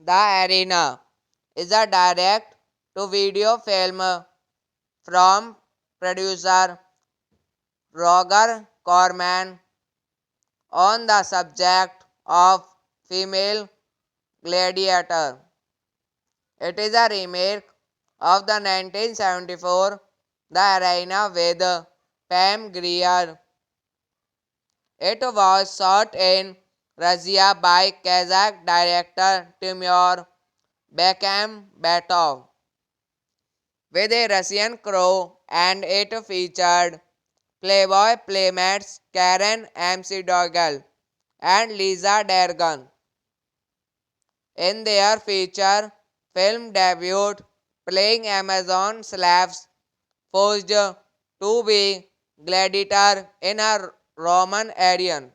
The Arena is a direct to video film from producer Roger Corman on the subject of female gladiator. It is a remake of the 1974 The Arena with Pam Grier. It was shot in Russia by Kazakh director Timur Bekmambetov with a Russian crew, and it featured Playboy playmates Karen McDougal and Lisa Dergan in their feature film debut, playing Amazon slaves forced to be gladiator in a Roman Arian.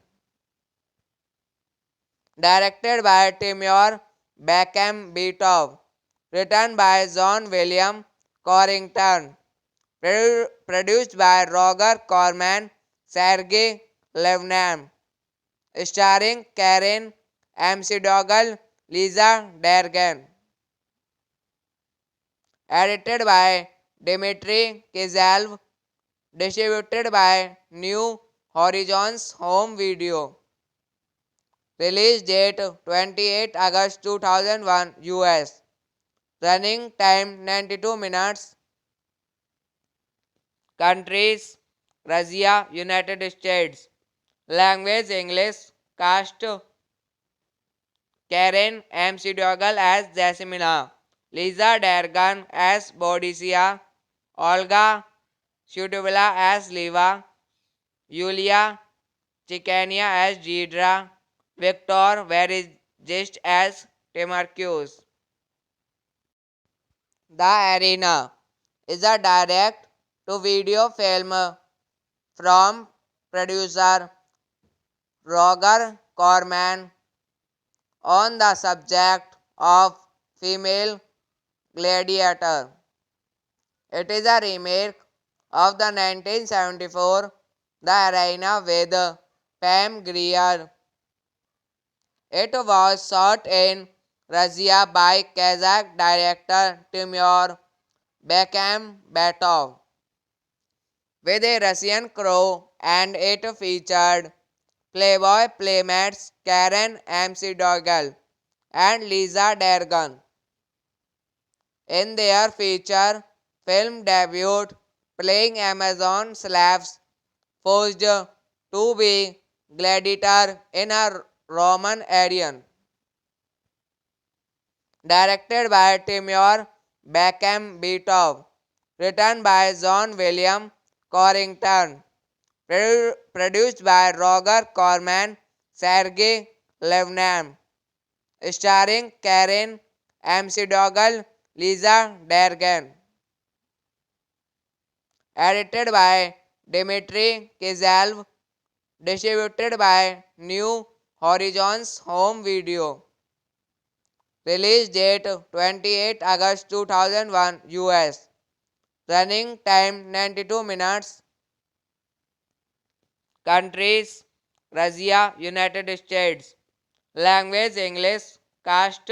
Directed by Timur Bekmambetov, written by John William Corrington, produced by Roger Corman, Sergei Levnam, starring Karen McDougal, Lisa Dergan, edited by Dmitry Kizalv, distributed by New Horizons Home Video. Release date 28 August 2001 US. Running time 92 minutes. Countries Russia, United States. Language English. Cast Karen McDougal as Jasmina. Lisa Dergan as Boadicea. Olga Shutubala as Liva. Yulia Chikania as Deidre. Victor Verigist as Timarcus. The Arena is a direct to video film from producer Roger Corman on the subject of female gladiator. It is a remake of the 1974 The Arena with Pam Grier. It was shot in Russia by Kazakh director Timur Bekmambetov with a Russian crew, and it featured Playboy playmates Karen McDougal and Lisa Dergan in their feature film debut, playing Amazon slaves forced to be gladiator in a Roman Arian. Directed by Timur Bekmambetov, written by John William Corrington, produced by Roger Corman, Sergei Levnam, starring Karen McDougall, Lisa Dergan, edited by Dmitry Kizalv, distributed by New Horizons Home Video. Release date 28 August 2001 US. Running time 92 minutes. Countries Russia, United States. Language English. Cast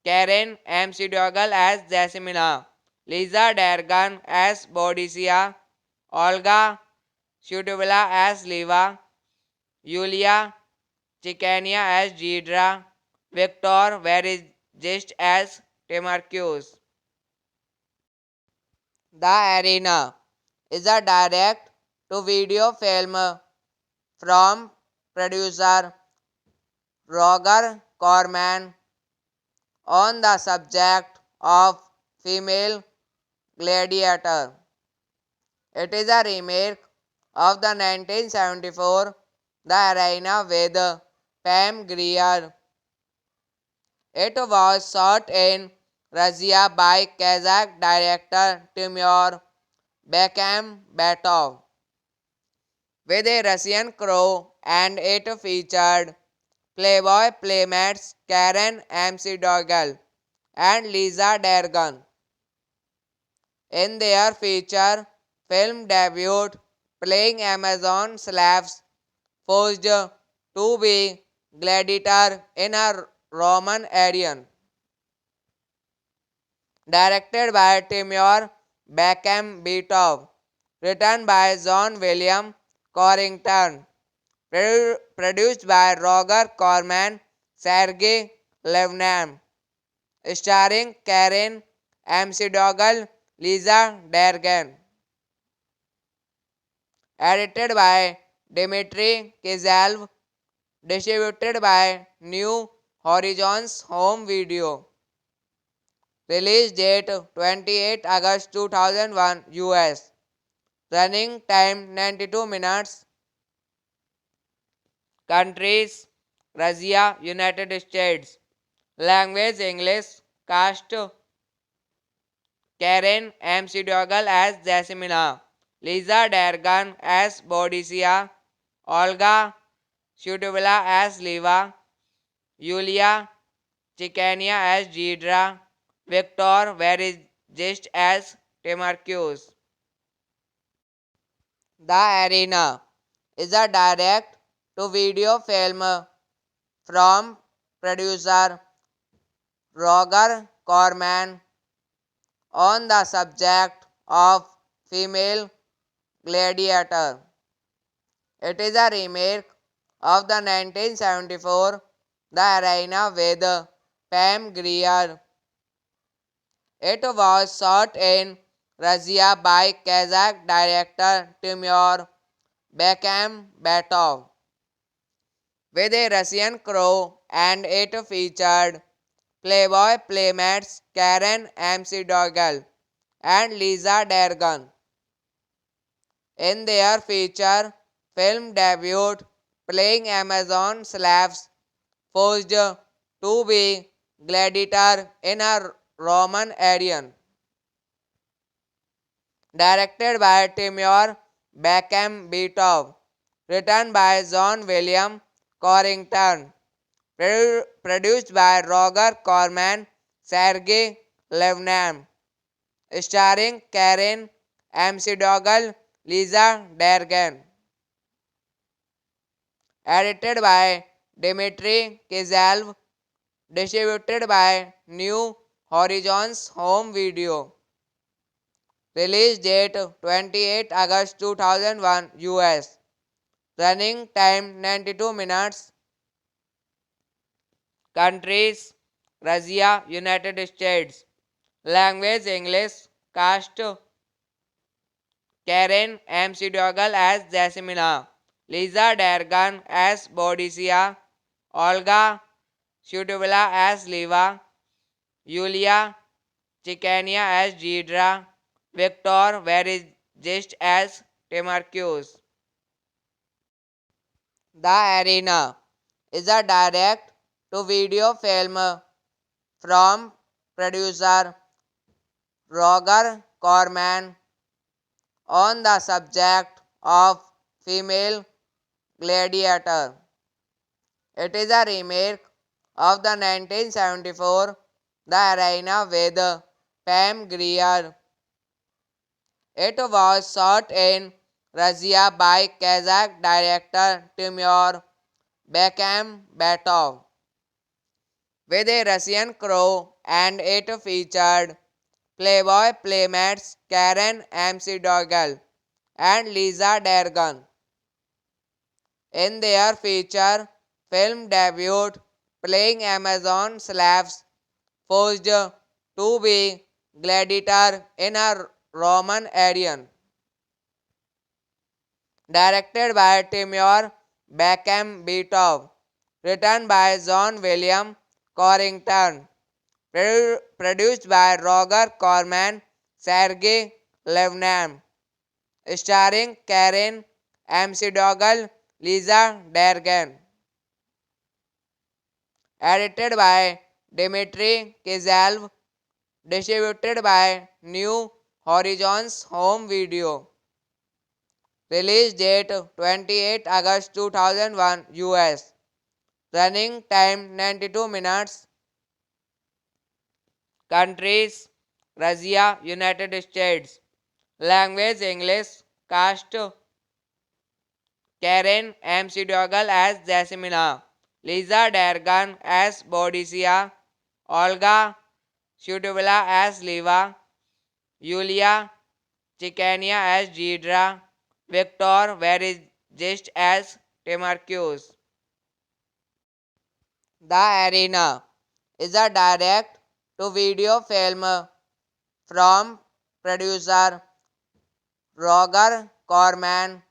Karen McDougall as Jasmina. Lisa Dergan as Boadicea. Olga Shutubala as Liva. Yulia Chikania as Deidre. Victor Verigest as Timarcus. The Arena is a direct to video film from producer Roger Corman on the subject of female gladiator. It is a remake of the 1974 The Arena with Pam Grier. It was shot in Russia by Kazakh director Timur Bekmambetov with a Russian crew, and it featured Playboy playmates Karen McDougall and Lisa Dergan in their feature film debut, playing Amazon slaves forced to be gladiator in a Roman Arian. Directed by Timur Bekmambetov, written by John William Corrington, produced by Roger Corman, Sergei Levnam, starring Karen McDougall, Lisa Dergan, edited by Dmitry Kizalv, distributed by New Horizons Home Video. Release date 28 August 2001 US. Running time 92 minutes. Countries Russia, United States. Language English. Cast Karen McDougall as Jasmina. Lisa Dergan as Boadicea. Olga Shutubala as Liva. Yulia Chikania as Deidre. Victor Verigest as Timarcus. The Arena is a direct to video film from producer Roger Corman on the subject of female gladiator. It is a remake of the 1974 The Arena with Pam Grier. It was shot in Russia by Kazakh director Timur Bekmambetov with a Russian crew, and it featured Playboy playmates Karen McDougall and Lisa Dergan in their feature film debut, playing Amazon slaves forced to be gladiator in a Roman Arian. Directed by Timur Bekmambetov, written by John William Corrington, produced by Roger Corman, Sergei Levnam, starring Karen McDougall, Lisa Dergan, edited by Dmitry Kizalv, distributed by New Horizons Home Video. Release date 28 August 2001 US. Running time 92 minutes. Countries Russia, United States. Language English. Cast Karen McDougall as Jasmina, Lisa Dergan as Boadicea, Olga Shutubala as Liva, Yulia Chikania as Deidre, Victor Verigest as Timarcus. The Arena is a direct to video film from producer Roger Corman on the subject of female gladiator. It is a remake of the 1974 The Arena with Pam Grier. It was shot in Russia by Kazakh director Timur Bekmambetov with a Russian crew, and it featured Playboy playmates Karen McDougall and Lisa Dergan in their feature film debut, playing Amazon slaves forced to be gladiator in a Roman Arian. Directed by Timur Bekmambetov, written by John William Corrington, produced by Roger Corman, Sergei Levnam, starring Karen McDougall, Lisa Dergan. Edited by Dmitry Kizalv, distributed by New Horizons Home Video. Release date 28 August 2001 US. Running time 92 minutes. Countries Russia, United States. Language English. Cast Karen McDougall as Jasmina, Lisa Dergan as Boadicea, Olga Shutubala as Liva, Yulia Chikania as Deidre, Victor Verigest as Timarcus. The Arena is a direct to video film from producer Roger Corman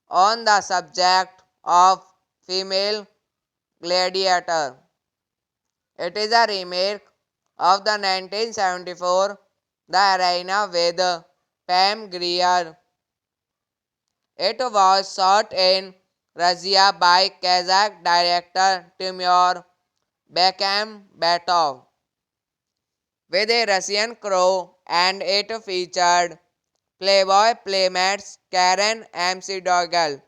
on the subject of female gladiator. It is a remake of the 1974 The Arena with Pam Grier. It was shot in Russia by Kazakh director Timur Bekmambetov with a Russian crew, and it featured Playboy playmates Karen McDougall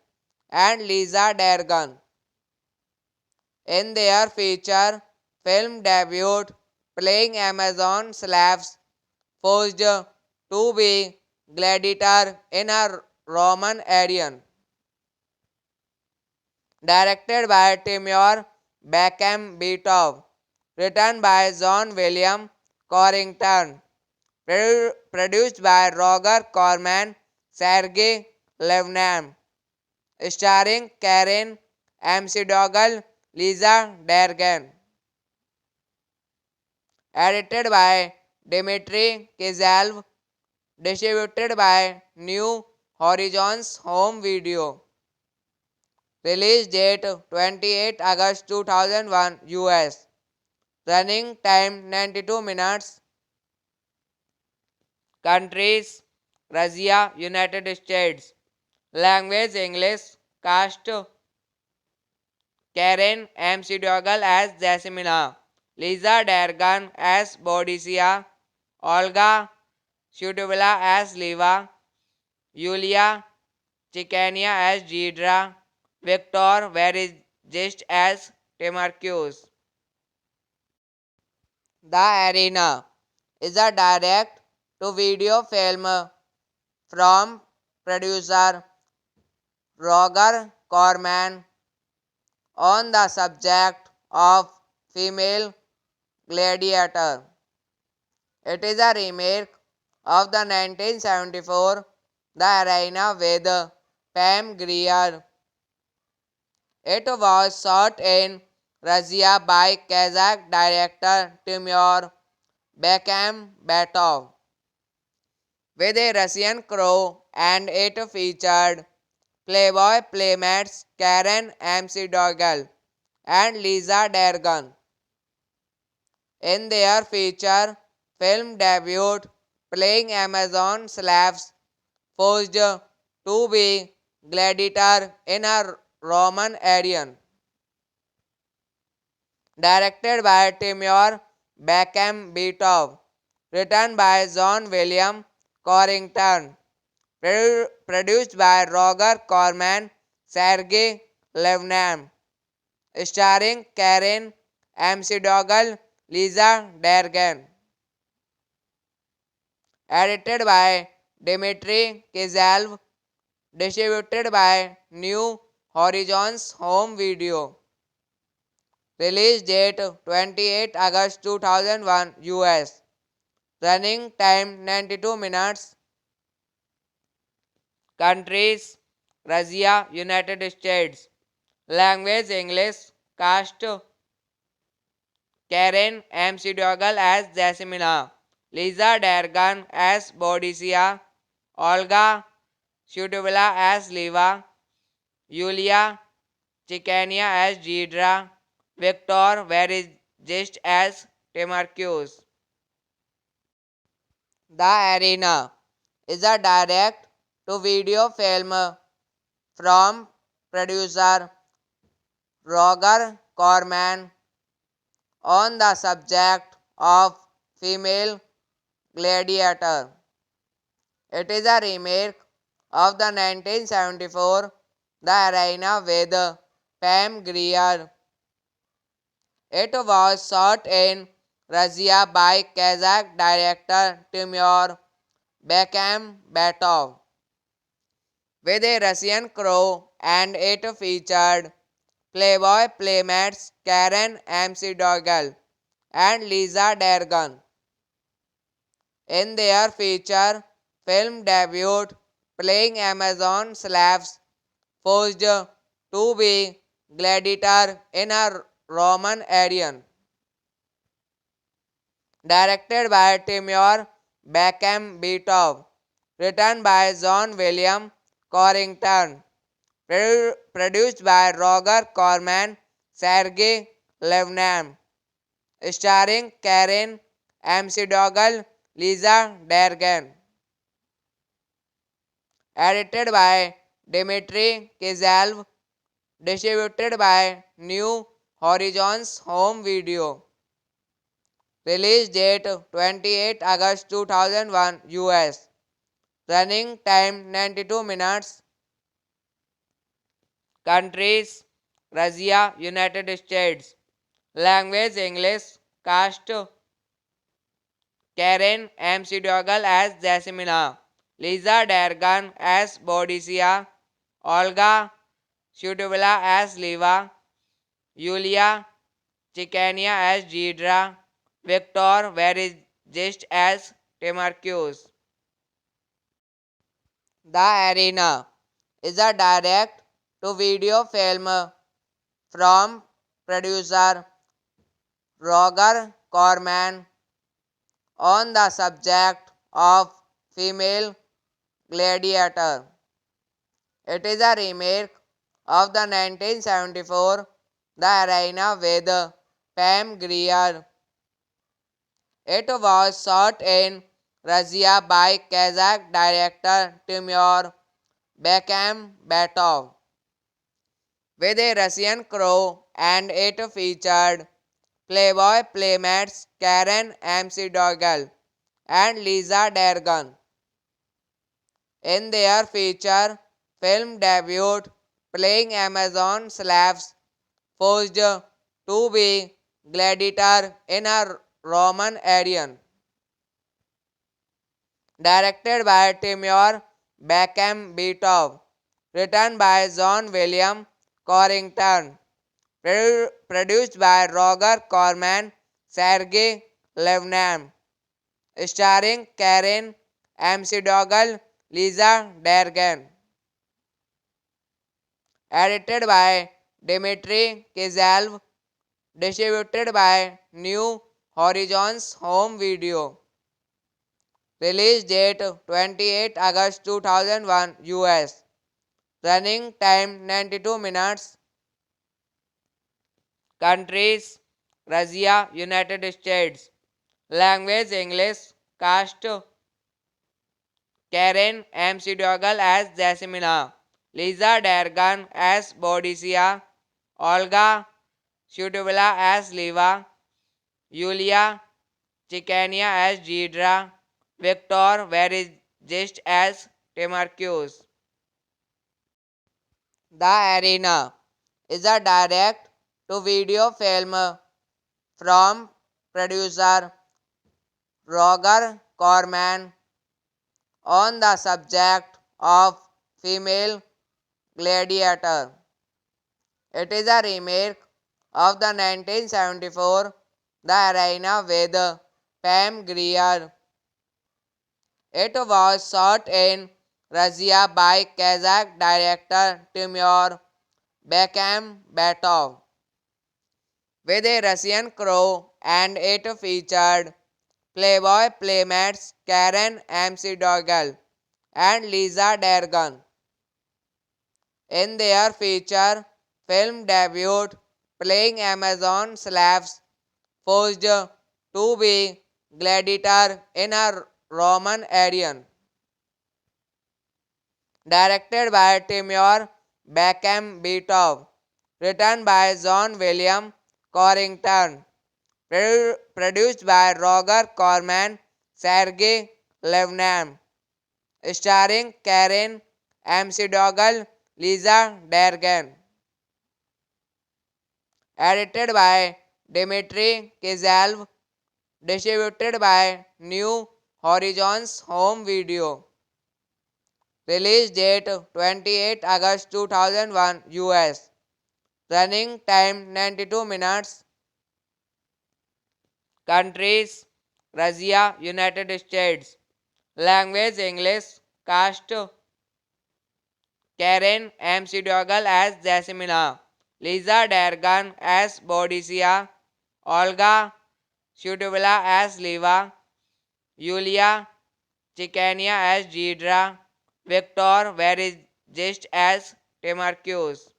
and Lisa Dergan in their feature film debut, playing Amazon slaves forced to be gladiator in a Roman Arian. Directed by Timur Bekmambetov, written by John William Corrington, produced by Roger Corman, Sergei Levnam, starring Karen McDougall, Lisa Dergan. Edited by Dmitry Kizalv, distributed by New Horizons Home Video. Release date 28 August 2001 US. Running time 92 minutes. Countries Russia, United States. Language English. Cast Karen McDougall as Jasmina, Lisa Dergan as Boadicea, Olga Shutubala as Liva, Yulia Chikania as Deidre, Victor Verigest as Timarcus. The Arena is a direct to video film from producer Roger Corman on the subject of female gladiator. It is a remake of the 1974 The Arena with Pam Grier. It was shot in Razia by Kazakh director Timur Bekmambetov, with a Russian crew, and it featured Playboy playmates Karen McDougal and Lisa Dergan in their feature film debut, playing Amazon slaves forced to be gladiator in a Roman Arian. Directed by Timur Bekmambetov, written by John William Corrington, produced by Roger Corman, Sergei Levnam, starring Karen McDougal, Lisa Dergan, edited by Dmitry Kizalv, distributed by New Horizons Home Video. Release date 28 August 2001 US. Running time 92 minutes. Countries Russia, United States. Language English. Cast Karen McDougal as Jasmina, Lisa Dergan as Boadicea, Olga Shutubala as Liva, Yulia Chikania as Deidre, Victor Verigist as Timarcus. The Arena is a direct-to-video film from producer Roger Corman on the subject of female gladiator. It is a remake of the 1974 The Arena with Pam Grier. It was shot in Russia by Kazakh director Timur Bekmambetov, with a Russian crew, and it featured Playboy playmates Karen McDougal and Lisa Dergan in their feature film debut, playing Amazon slaves forced to be gladiator in a Roman Arian. Directed by Timur Bekmambetov, written by John William Corrington, produced by Roger Corman, Sergei Levnam, starring Karen McDougal, Lisa Dergan, edited by Dmitry Kizalv, distributed by New Horizons Home Video. Release date 28 August 2001 US. Running time 92 minutes. Countries Russia, United States. Language English. Cast Karen McDougal as Jasmina, Lisa Dergan as Boadicea, Olga Shutubala as Liva, Yulia Chikania as Deidre, Victor Verigist as Timarcus. The Arena is a direct-to-video film from producer Roger Corman on the subject of female gladiator. It is a remake of the 1974 The Arena with Pam Grier. It was shot in Russia by Kazakh director Timur Bekmambetov, with a Russian crew, and it featured Playboy playmates Karen McDougal and Lisa Dergan in their feature film debut, playing Amazon slaves forced to be gladiator in a Roman Arian. Directed by Timur Bekmambetov, written by John William Corrington, produced by Roger Corman, Sergei Levnam, starring Karen McDougal, Lisa Dergan, edited by Dmitry Kizalv, distributed by New Horizons Home Video. Release date 28 August 2001 US. Running time 92 minutes. Countries Russia, United States. Language English. Cast Karen McDougall as Jasmina. Lisa Dergan as Boadicea. Olga Shutubala as Liva. Yulia Chikania as Deidre. Victor Verigest as Timarcus. The Arena is a direct to video film from producer Roger Corman on the subject of female gladiator. It is a remake of the 1974 The Arena with Pam Grier. It was shot in Russia by Kazakh director Timur Bekmambetov with a Russian crew, and it featured Playboy playmates Karen McDougall and Lisa Dergan in their feature film debut, playing Amazon slaves forced to be gladiator in a Roman Arian. Directed by Timur Bekmambetov, written by John William Corrington, produced by Roger Corman, Sergei Levnam, starring Karen McDougall, Lisa Dergan. Edited by Dmitry Kizalv, distributed by New Horizons Home Video. Release date 28 August 2001 US. Running time 92 minutes. Countries Russia, United States. Language English. Cast Karen McDougall as Jasmina. Lisa Dergan as Boadicea. Olga Shutubala as Liva. Yulia Chikania as Deidre. Victor Verigest as Timarcus.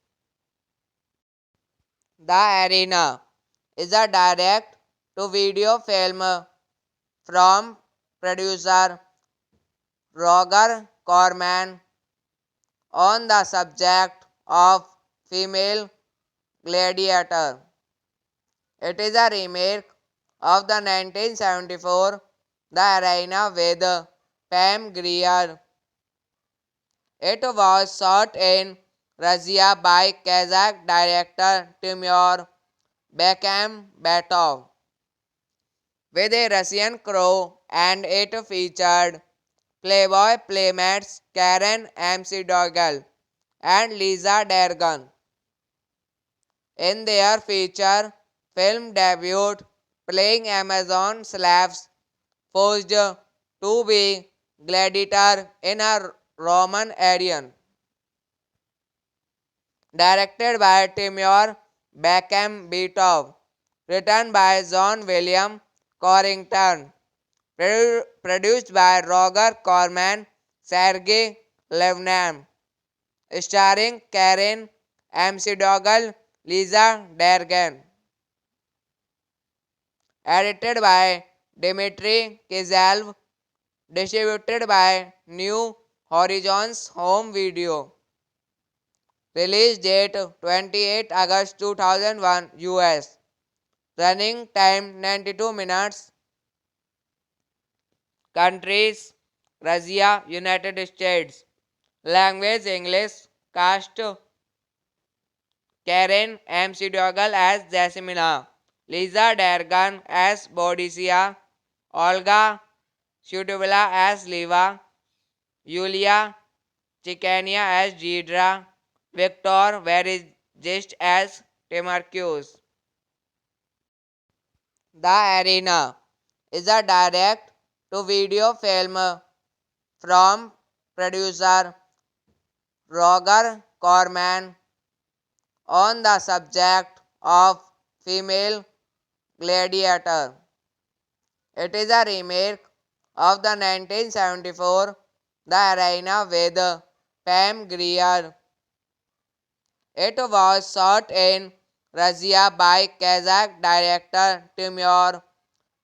The Arena is a direct to video film from producer Roger Corman on the subject of female gladiator. It is a remake of the 1974 The Arena with Pam Grier. It was shot in Russia by Kazakh director Timur Bekmambetov with a Russian crew, and it featured Playboy playmates Karen McDougall and Lisa Dergan in their feature film debut, playing Amazon slaves forced to be gladiator in a Roman Arian. Directed by Timur Bekmambetov, written by John William Corrington, produced by Roger Corman, Sergei Levnam, starring Karen McDougall, Lisa Dergan. Edited by Dmitry Kizalv, distributed by New Horizons Home Video. Release date 28 August 2001 US. Running time 92 minutes. Countries Russia, United States. Language English. Cast Karen McDougall as Jasmina. Lisa Dergan as Boadicea. Olga Shutubala as Liva. Yulia Chikania as Deidre. Victor Verigest as Timarcus. The Arena is a direct to video film from producer Roger Corman on the subject of female gladiator. It is a remake of the 1974 The Arena with Pam Grier. It was shot in Russia by Kazakh director Timur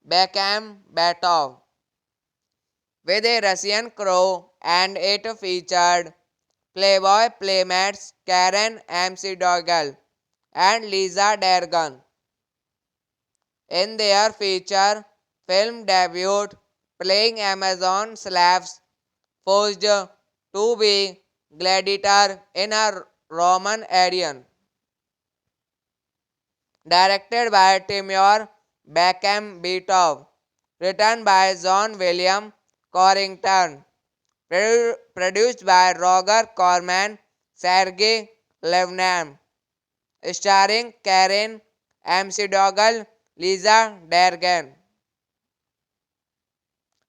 Bekmambetov with a Russian crew, and it featured Playboy playmates Karen McDougal and Lisa Dergan in their feature film debut, playing Amazon slaves forced to be gladiator in a Roman Arian. Directed by Timur Bekmambetov, written by John William Corrington, produced by Roger Corman, Sergei Levnam, starring Karen McDougal, Lisa Dergan.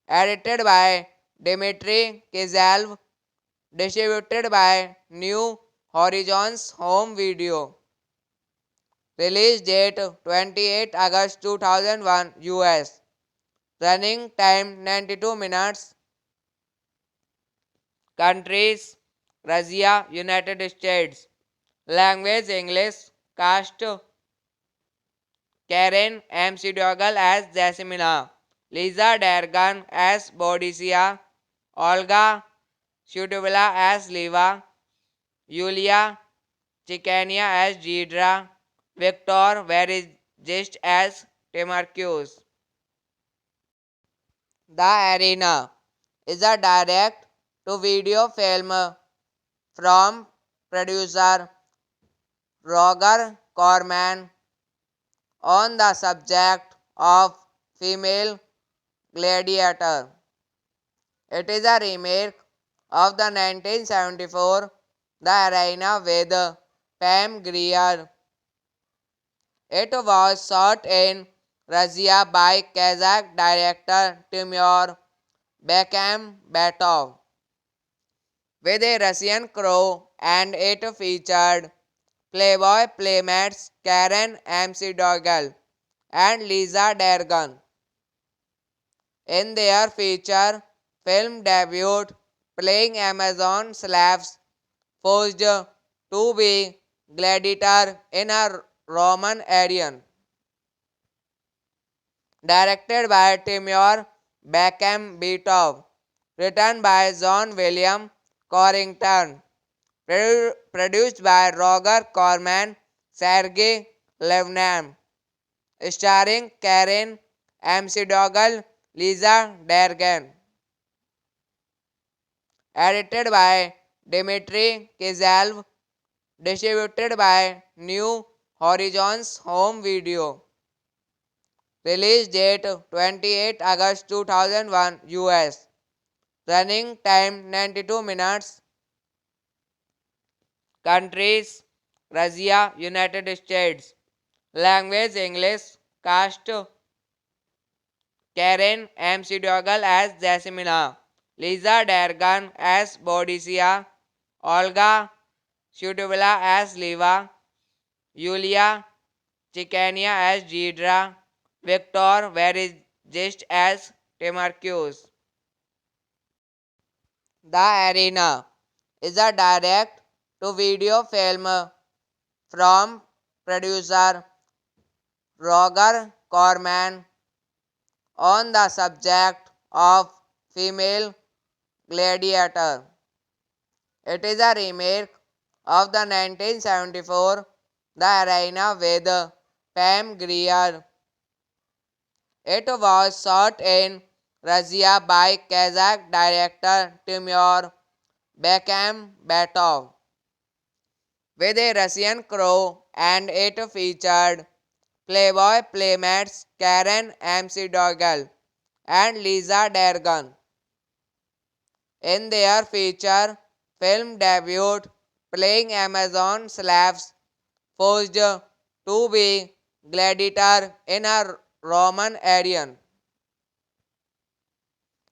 Edited by Dmitry Kizalv, distributed by New Horizons Home Video. Release date 28 August 2001 US. Running time 92 minutes. Countries Russia, United States. Language English. Cast Karen McDougal as Jasmina, Lisa Dergan as Boadicea, Olga Shutubala as Liva, Yulia Chikania as Deidre, Victor Verigist as Timarcus. The Arena is a direct-to-video film from producer Roger Corman on the subject of female gladiator. It is a remake of the 1974 The Arena with Pam Grier. It was shot in Russia by Kazakh director Timur Bekmambetov with a Russian crew, and it featured Playboy playmates Karen McDougal and Lisa Dergan in their feature film debut, playing Amazon slaves forced to be gladiator in a Roman Arian. Directed by Timur Bekmambetov, written by John William Corrington, produced by Roger Corman, Sergei Levnam, starring Karen McDougal, Lisa Dergan. Edited by Dmitry Kizalv, distributed by New Horizons Home Video. Release date 28 August 2001 US. Running time 92 minutes. Countries Russia, United States. Language English. Cast Karen McDougal as Jasmina, Lisa Dergan as Boadicea, Olga Shutubala as Liva, Yulia Chikania as Deidre, Victor Verigist as Timarcus. The Arena is a direct-to-video film from producer Roger Corman on the subject of female gladiator. It is a remake of the 1974 The Arena with Pam Grier. It was shot in Russia by Kazakh director Timur Bekmambetov with a Russian crew, and it featured Playboy playmates Karen McDougal and Lisa Dergan in their feature film debut, playing Amazon slaves forced to be gladiator in a Roman Arian.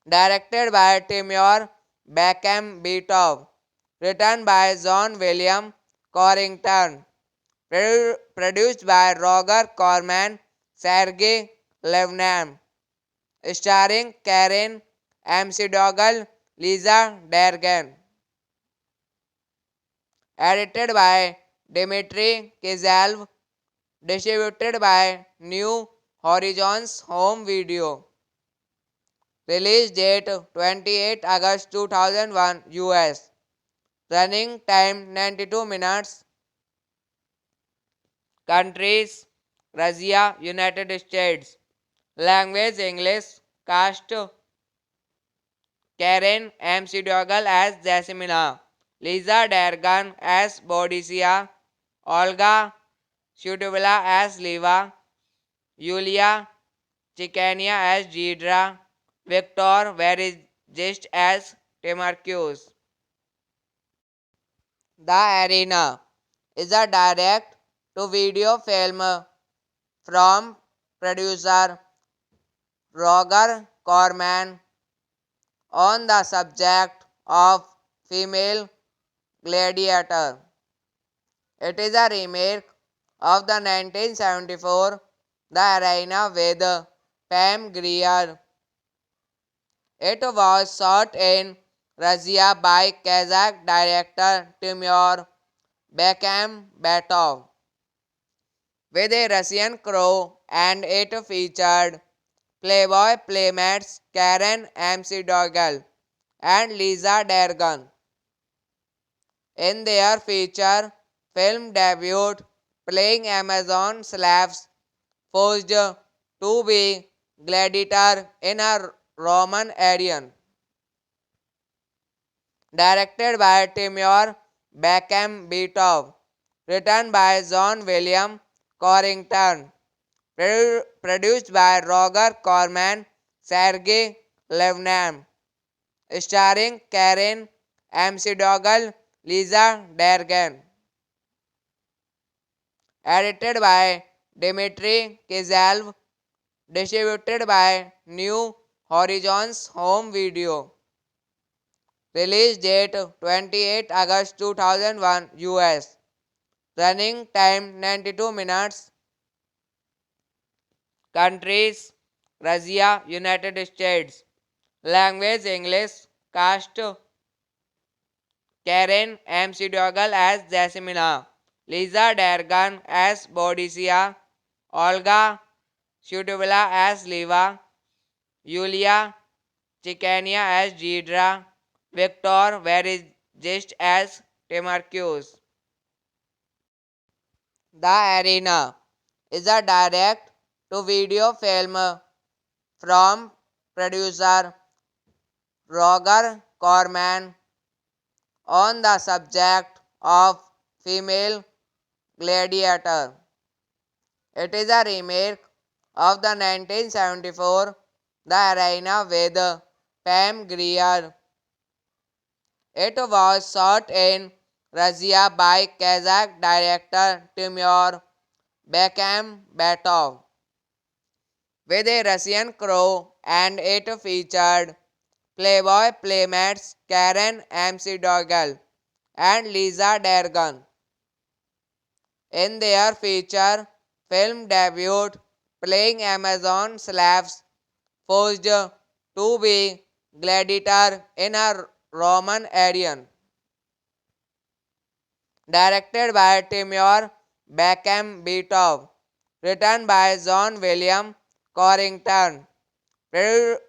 Directed by Timur Bekmambetov, written by John William Corrington, Produced by Roger Corman, Sergey Levnam, starring Karen McDougall, Lisa Dergan. Edited by Dmitry Kizalv, distributed by New Horizons Home Video. Release date 28 August 2001 US. Running time 92 minutes. Countries Russia, United States. Language English. Cast Karen McDougall as Jasmina, Lisa Dergan as Boadicea, Olga Shutubala as Liva, Yulia Chikania as Deidre, Victor Verigist as Timarcus. The Arena is a direct-to-video film from producer Roger Corman on the subject of female gladiator. It is a remake of the 1974 The Arena with Pam Grier. It was shot in Russia by Kazakh director Timur Bekmambetov with a Russian crew, and it featured Playboy playmates Karen McDougall and Lisa Dergan in their feature film debut, playing Amazon slaves forced to be gladiator in a Roman Arian. Directed by Timur Bekmambetov, written by John William Corrington, produced by Roger Corman, Sergey Levnam, starring Karen McDougall, Lisa Dergan. Edited by Dmitry Kizalv, distributed by New Horizons Home Video. Release date 28 August 2001 US. Running time 92 minutes. Countries Russia, United States. Language English. Cast Karen McDougall as Jasmina, Lisa Dergan as Boadicea, Olga Shutubala as Liva, Yulia Chikania as Deidre, Victor Verigist as Timarcus. The Arena is a direct-to-video film from producer Roger Corman on the subject of female gladiator. It is a remake of the 1974 The Arena with Pam Grier. It was shot in Russia by Kazakh director Timur Bekmambetov with a Russian crew, and it featured Playboy playmates Karen McDougall and Lisa Dergan in their feature film debut, playing Amazon slaves forced to be gladiator in a Roman Arian. Directed by Timur Bekmambetov, written by John William Corrington,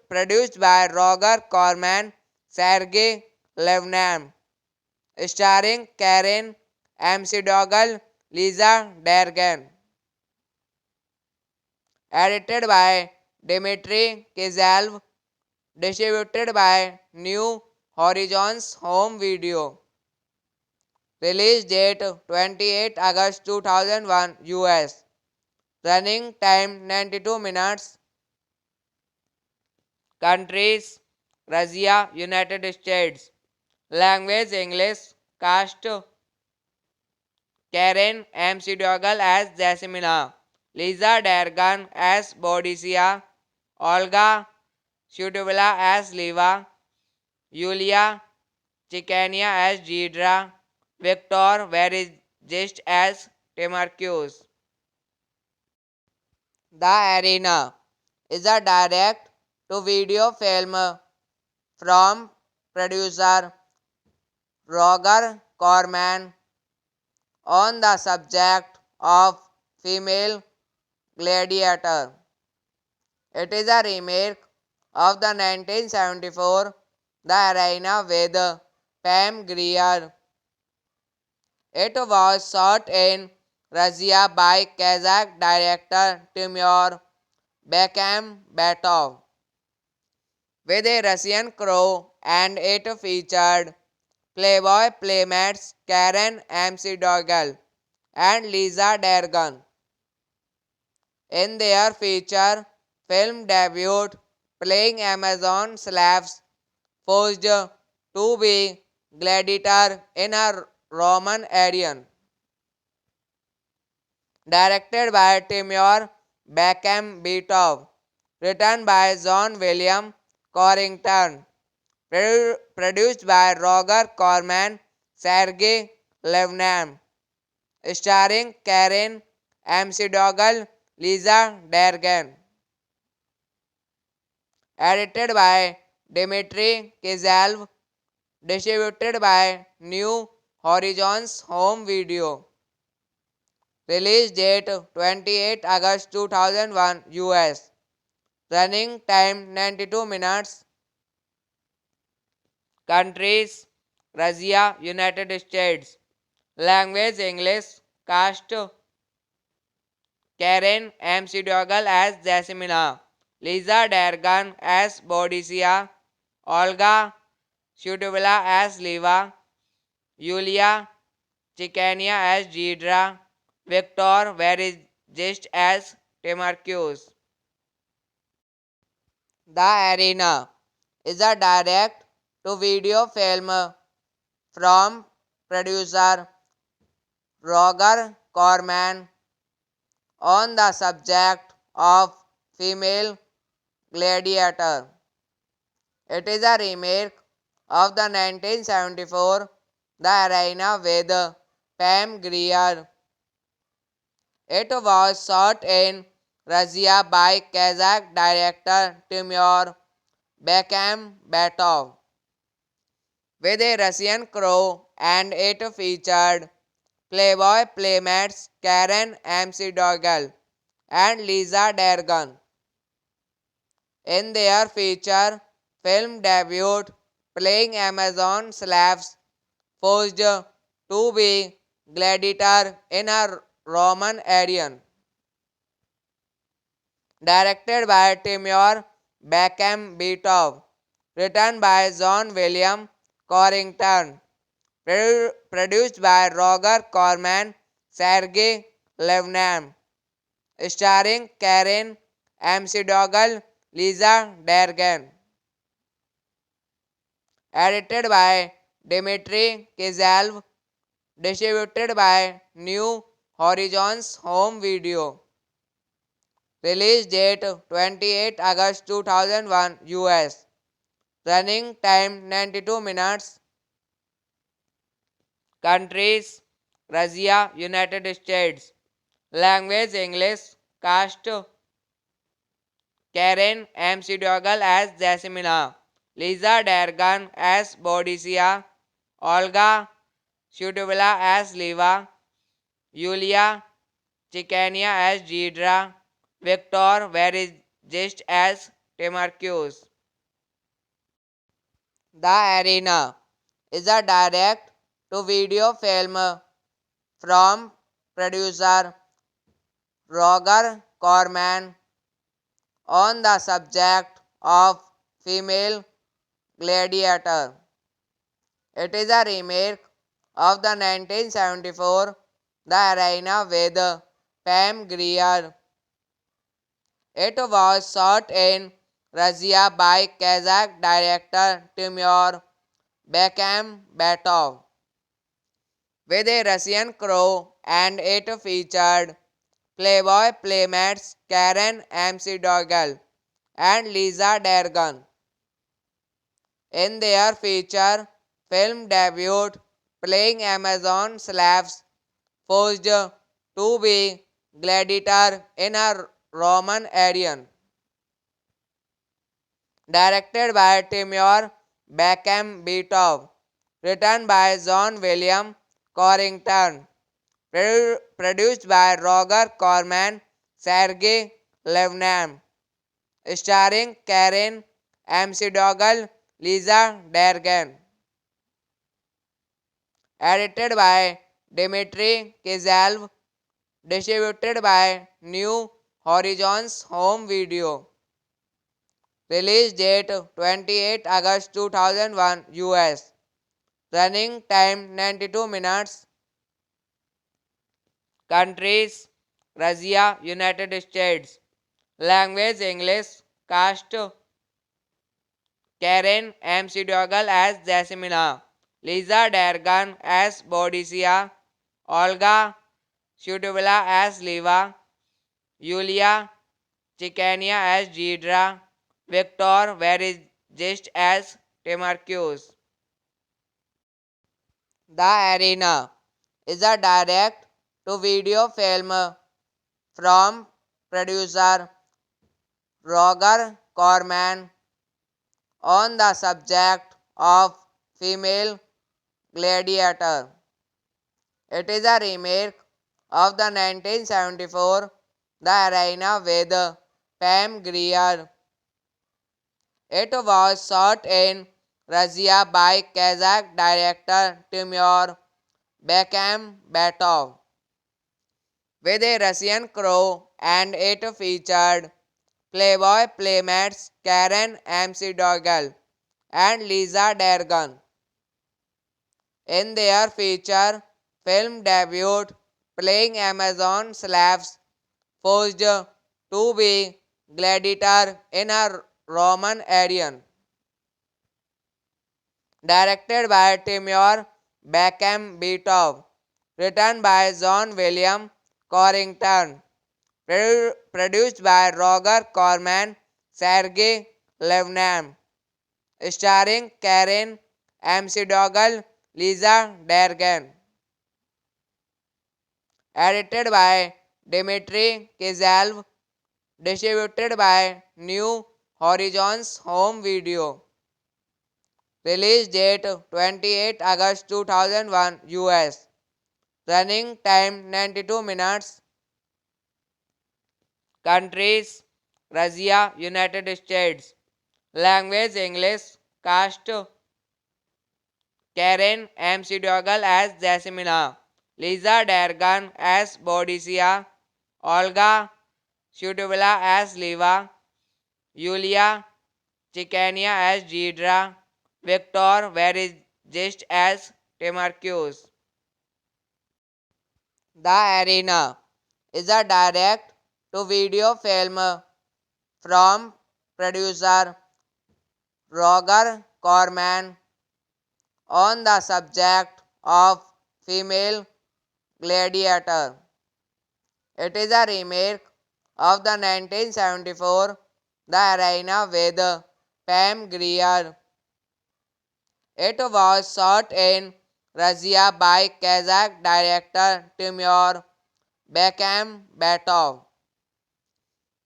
produced by Roger Corman, Sergey Levnam, starring Karen McDougall, Lisa Dergan. Edited by Dmitry Kizalv, distributed by New Horizons Home Video. Release date 28 August 2001 US. Running time 92 minutes. Countries Russia, United States. Language English. Cast Karen McDougall as Jasmina, Lisa Dergan as Boadicea, Olga Shutubala as Liva, Yulia Chikania as Deidre, Victor Verigist as Timarcus. The Arena is a direct-to-video film from producer Roger Corman on the subject of female gladiator. It is a remake of the 1974 The Arena with Pam Grier. It was shot in Russia by Kazakh director Timur Bekmambetov with a Russian crew, and it featured Playboy playmates Karen McDougal and Lisa Dergan in their feature film debut, playing Amazon slaves forced to be gladiator in a Roman Arian. Directed by Timur Bekmambetov, written by John William Corrington, produced by Roger Corman, Sergei Levnam, starring Karen McDougal, Lisa Dergan. Edited by Dmitry Kizalv, distributed by New Horizons Home Video. Release date 28 August 2001 US. Running time 92 minutes. Countries Russia, United States. Language English. Cast Karen McDougal as Jasmina, Lisa Dergan as Boadicea, Olga Shutubala as Liva, Yulia Chikania as Deidre, Victor Verigist as Timarcus. The Arena is a direct-to-video film from producer Roger Corman on the subject of female gladiator. It is a remake of the 1974 The Arena with Pam Grier. It was shot in Russia by Kazakh director Timur Bekmambetov with a Russian crew, and it featured Playboy playmates Karen McDougal and Lisa Dergan in their feature film debut, playing Amazon slaves forced to be gladiator in a Roman Arian. Directed by Timur Bekmambetov, written by John William Corrington, produced by Roger Corman, Sergei Levnam, starring Karen McDougal, Lisa Dergan. Edited by Dmitry Kizalv, distributed by New Horizons Home Video. Release date 28 August 2001 US. Running time 92 minutes. Countries Russia, United States. Language English. Cast Karen McDougal as Jasmina, Lisa Dergan as Boadicea, Olga Shutubala as Liva, Yulia Chikania as Deidre, Victor Verigist as Timarcus. The Arena is a direct-to-video film from producer Roger Corman on the subject of female gladiator. It is a remake of the 1974 The Arena with Pam Grier. It was shot in Russia by Kazakh director Timur Bekmambetov with a Russian crew, and it featured Playboy playmates Karen McDougal and Lisa Dergan in their feature film debut, playing Amazon slaves forced to be gladiator in a Roman arena. Directed by Timur Bekmambetov, written by John William Corrington, produced by Roger Corman, Sergei Levnam, starring Karen McDougall, Lisa Dergan, edited by Dmitry Kizalv, distributed by New Horizons Home Video. Release date 28 August 2001 US. Running time 92 minutes. Countries Russia, United States. Language English. Cast Karen McDougall as Jasmina. Lisa Dergan as Boadicea. Olga Shutubala as Liva. Yulia Chikania as Deidre. Victor Verigest as Timarcus. The Arena is a direct to video film from producer Roger Corman on the subject of female gladiator. It is a remake of the 1974 The Arena with Pam Grier. It was shot in Russia by Kazakh director Timur Bekmambetov with a Russian crew, and it featured Playboy playmates Karen McDougall and Lisa Dergan in their feature film debut, playing Amazon slaves forced to be gladiator in a Roman arena. Directed by Timur Bekmambetov, written by John William Corrington, produced by Roger Corman, Sergei Levnam, starring Karen McDougall, Lisa Dergan, edited by Dmitry Kizalv, distributed by New Horizons Home Video. Release date 28 August 2001 US. Running time 92 minutes. Countries Russia, United States. Language English. Cast Karen McDougall as Jasmina. Lisa Dergan as Boadicea. Olga Shutubala as Liva. Yulia Chikania as Deidre. Victor Verigest as Timarcus. The Arena is a direct to video film from producer Roger Corman on the subject of female gladiator. It is a remake of the 1974 The Arena with Pam Grier. It was shot in Russia by Kazakh director Timur Bekmambetov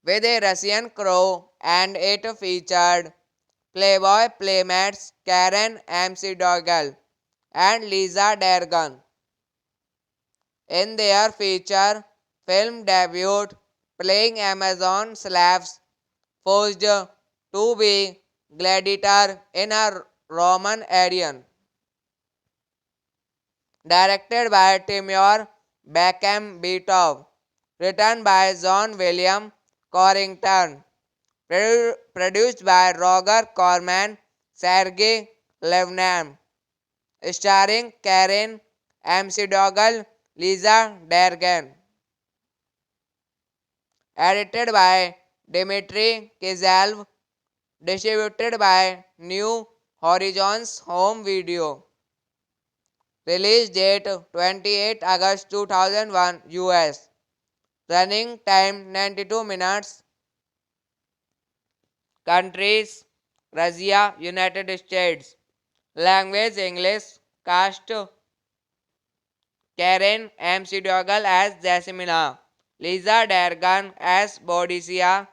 with a Russian crew, and it featured Playboy playmates Karen McDougall and Lisa Dergan in their feature film debut, playing Amazon slaves forced to be gladiator in a Roman arena. Directed by Timur Bekmambetov, written by John William Corrington, produced by Roger Corman, Sergei Levnam, starring Karen McDougall, Lisa Dergan, edited by Dmitry Kizalv, distributed by New Horizons Home Video. Release date 28 August 2001 US. Running time 92 minutes. Countries Russia, United States. Language English. Cast Karen McDougall as Jasmina, Lisa Dergan as Boadicea,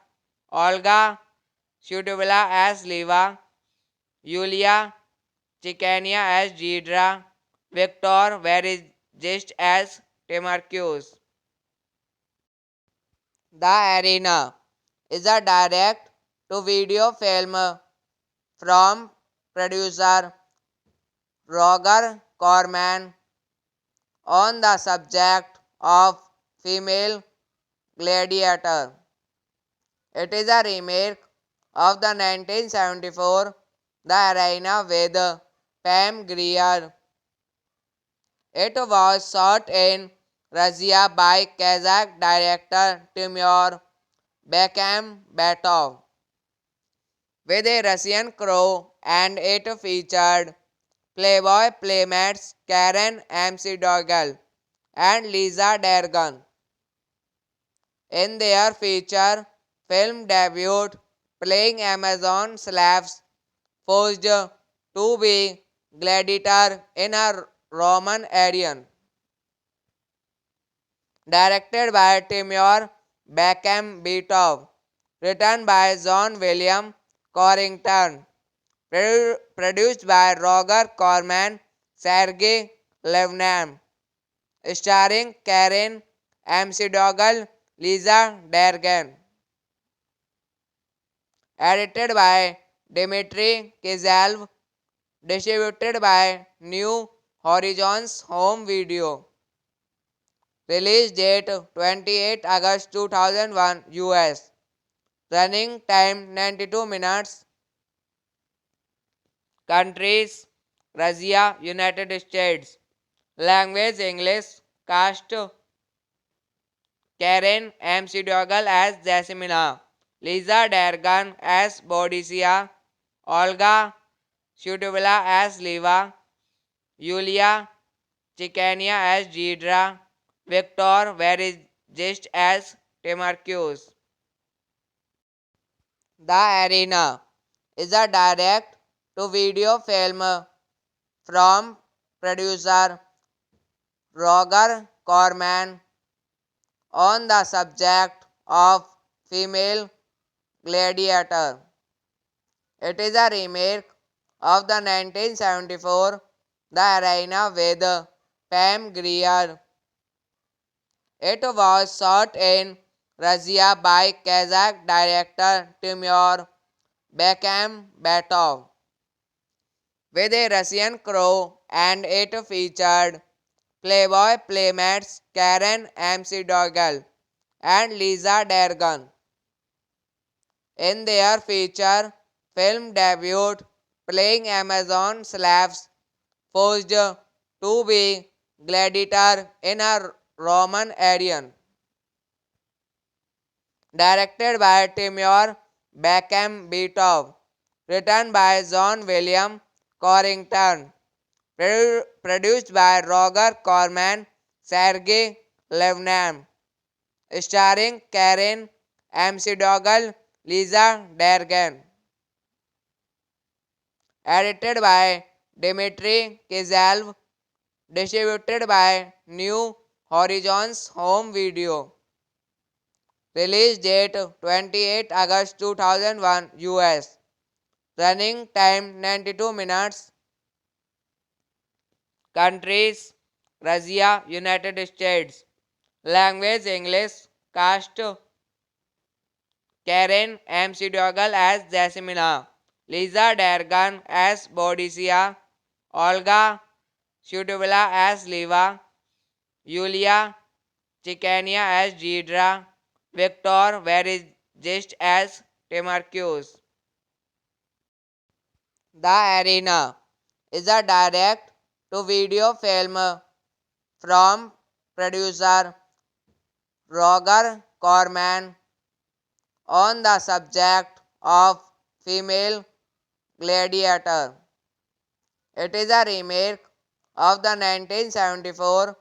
Olga Shutubala as Liva, Yulia Chikania as Gidra, Victor Verizist as Timarcus. The Arena is a direct to video film from producer Roger Corman on the subject of female gladiator. It is a remake of the 1974 The Arena with Pam Grier. It was shot in Russia by Kazakh director Timur Bekmambetov with a Russian crew, and it featured Playboy playmates Karen McDougall and Lisa Dergan in their feature film debut, playing Amazon slaves forced to be gladiator in a Roman Arian. Directed by Timur Bekmambetov, written by John William Corrington, produced by Roger Corman, Sergei Levnam, starring Karen McDougall, Lisa Dergan. Edited by Dmitry Kizalv, distributed by New Horizons Home Video. Release date 28 August 2001 US. Running time 92 minutes. Countries Russia, United States. Language English. Cast Karen McDougall as Jasmina, Lisa Dergan as Boadicea, Olga Shutubala as Liva, Yulia Chikania as Gidra, Victor Verizist as Timarcus. The Arena is a direct to video film from producer Roger Corman on the subject of female gladiator. It is a remake of the 1974 The Arena with Pam Grier. It was shot in Russia by Kazakh director Timur Bekmambetov with a Russian crew, and it featured Playboy playmates Karen McDougall and Lisa Dergan in their feature film debut, playing Amazon slaves forced to be gladiator in a Roman Arian. Directed by Timur Bekmambetov, written by John William Corrington, produced by Roger Corman, Sergei Levnam, starring Karen McDougall, Lisa Dergan. Edited by Dmitry Kizalv, distributed by New Horizons Home Video. Release date 28 August 2001 US. Running time 92 minutes. Countries Russia, United States. Language English. Cast Karen McDougall as Jasmina, Lisa Dergan as Boadicea, Olga Shutubala as Liva, Yulia Chikania as Gidra, Victor Verizist as Timarcus. The Arena is a direct to video film from producer Roger Corman on the subject of female gladiator. It is a remake of the 1974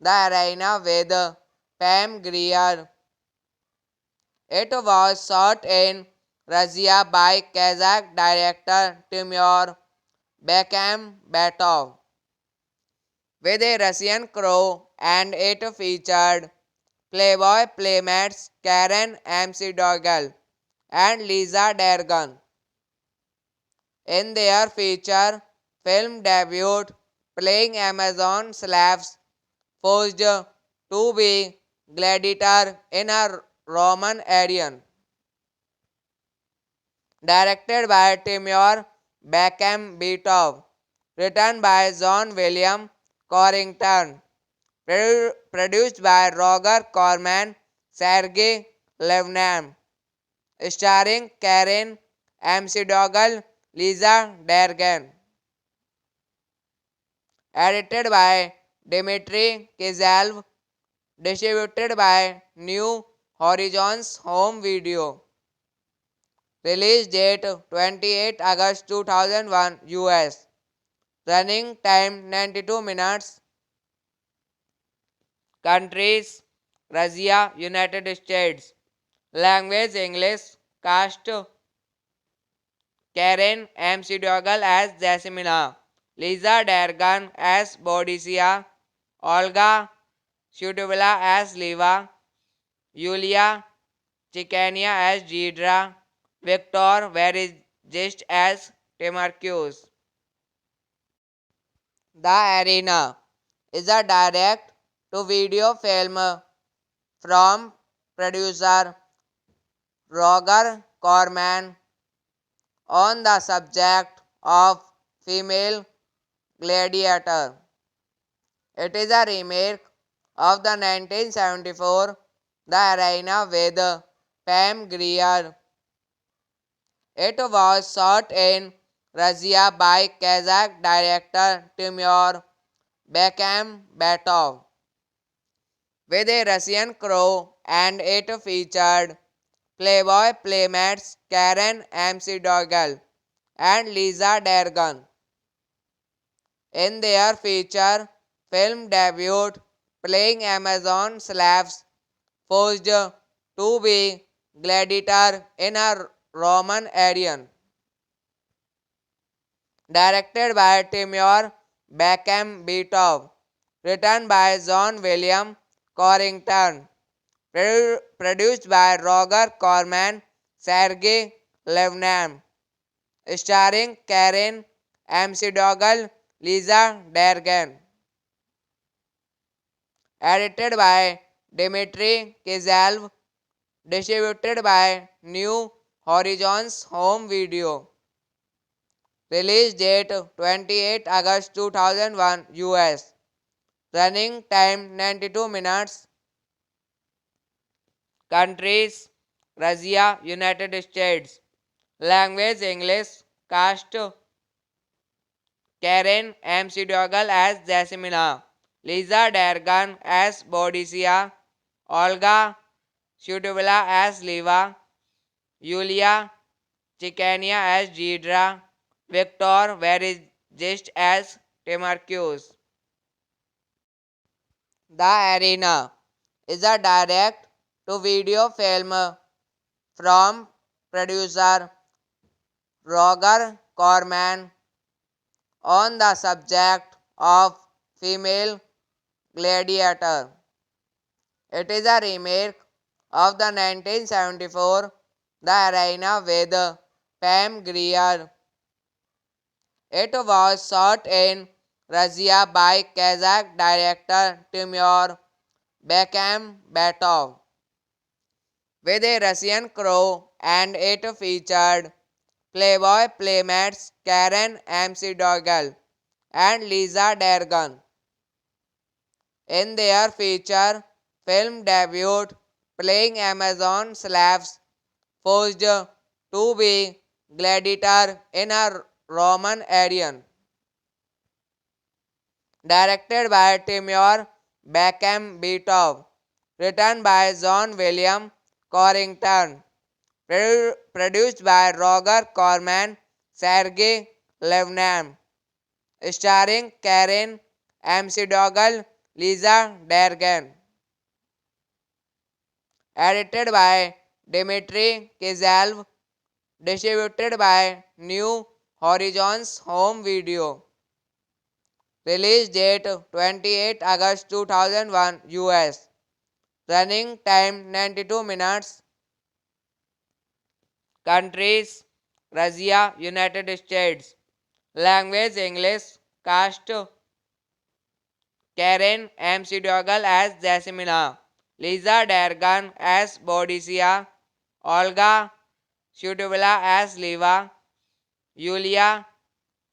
The Arena with Pam Grier. It was shot in Russia by Kazakh director Timur Bekmambetov with a Russian crew, and it featured Playboy playmates Karen McDougal and Lisa Dergan in their feature film debut, playing Amazon slaves forced to be gladiator in a Roman Arian. Directed by Timur Bekmambetov, written by John William Corrington, produced by Roger Corman, Sergei Levnam, starring Karen McDougal, Lisa Dergan, edited by Dmitry Kizalv, distributed by New Horizons Home Video. Release date 28 August 2001 US. Running time 92 minutes. Countries Russia, United States. Language English. Cast Karen McDougal as Jasmina. Lisa Dergan as Boadicea. Olga Shutubala as Liva. Yulia Chikania as Deidre. Victor Verigist as Timarcus. The Arena is a direct to video film from producer Roger Corman on the subject of female gladiator. It is a remake of the 1974 The Arena with Pam Grier. It was shot in Russia by Kazakh director Timur Bekmambetov with a Russian crew, and it featured Playboy playmates Karen McDougal and Lisa Dergan in their feature film debut, playing Amazon slaves forced to be gladiator in a Roman Arian. Directed by Timur Bekmambetov, written by John William Corrington, produced by Roger Corman, Sergei Levnam, starring Karen McDougal, Lisa Dergan, edited by Dmitry Kizalv, distributed by New Horizons Home Video. Release date 28 August 2001 US. Running time 92 minutes. Countries Russia, United States. Language English. Cast Karen McDougal as Jasmina. Lisa Dergan as Boadicea. Olga Shutubala as Liva. Yulia Chikania as Deidre. Victor Verigist as Timarcus. The Arena is a direct to video film from producer Roger Corman on the subject of female gladiator. It is a remake of the 1974 The Arena with Pam Grier. It was shot in Russia by Kazakh director Timur Bekmambetov with a Russian crew, and it featured Playboy playmates Karen McDougal and Lisa Dergan in their feature film debut, playing Amazon slaves forced to be gladiator in a Roman Arian. Directed by Timur Bekmambetov, written by John William Corrington, produced by Roger Corman, Sergei Levnam, starring Karen McDougal, Lisa Dergan, edited by Dmitry Kizalv, distributed by New Horizons Home Video. Release date 28 August 2001 US. Running time 92 minutes. Countries Russia, United States. Language English. Cast Karen McDougall as Jasmina. Lisa Dergan as Boadicea. Olga Shutubala as Liva. Yulia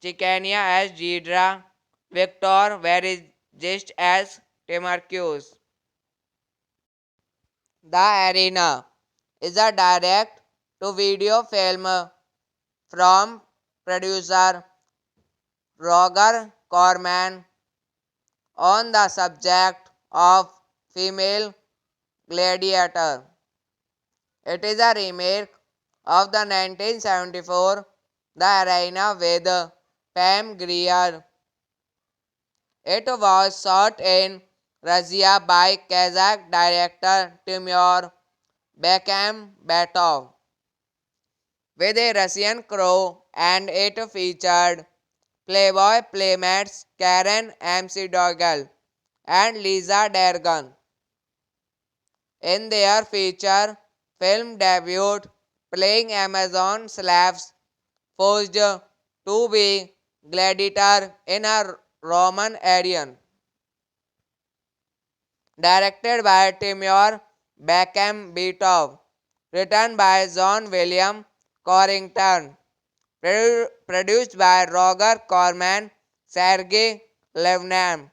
Chikania as Deidre. Victor Verigest as Timarcus. The Arena is a direct to video film from producer Roger Corman on the subject of female gladiator. It is a remake of the 1974 The Arena with Pam Grier. It was shot in Russia by Kazakh director Timur Bekmambetov with a Russian crew, and it featured Playboy playmates Karen McDougall and Lisa Dergan in their feature film debut, playing Amazon slaves forced to be gladiator in a Roman Arian. Directed by Timur Bekmambetov, written by John William Corrington, produced by Roger Corman, Sergei Levnam,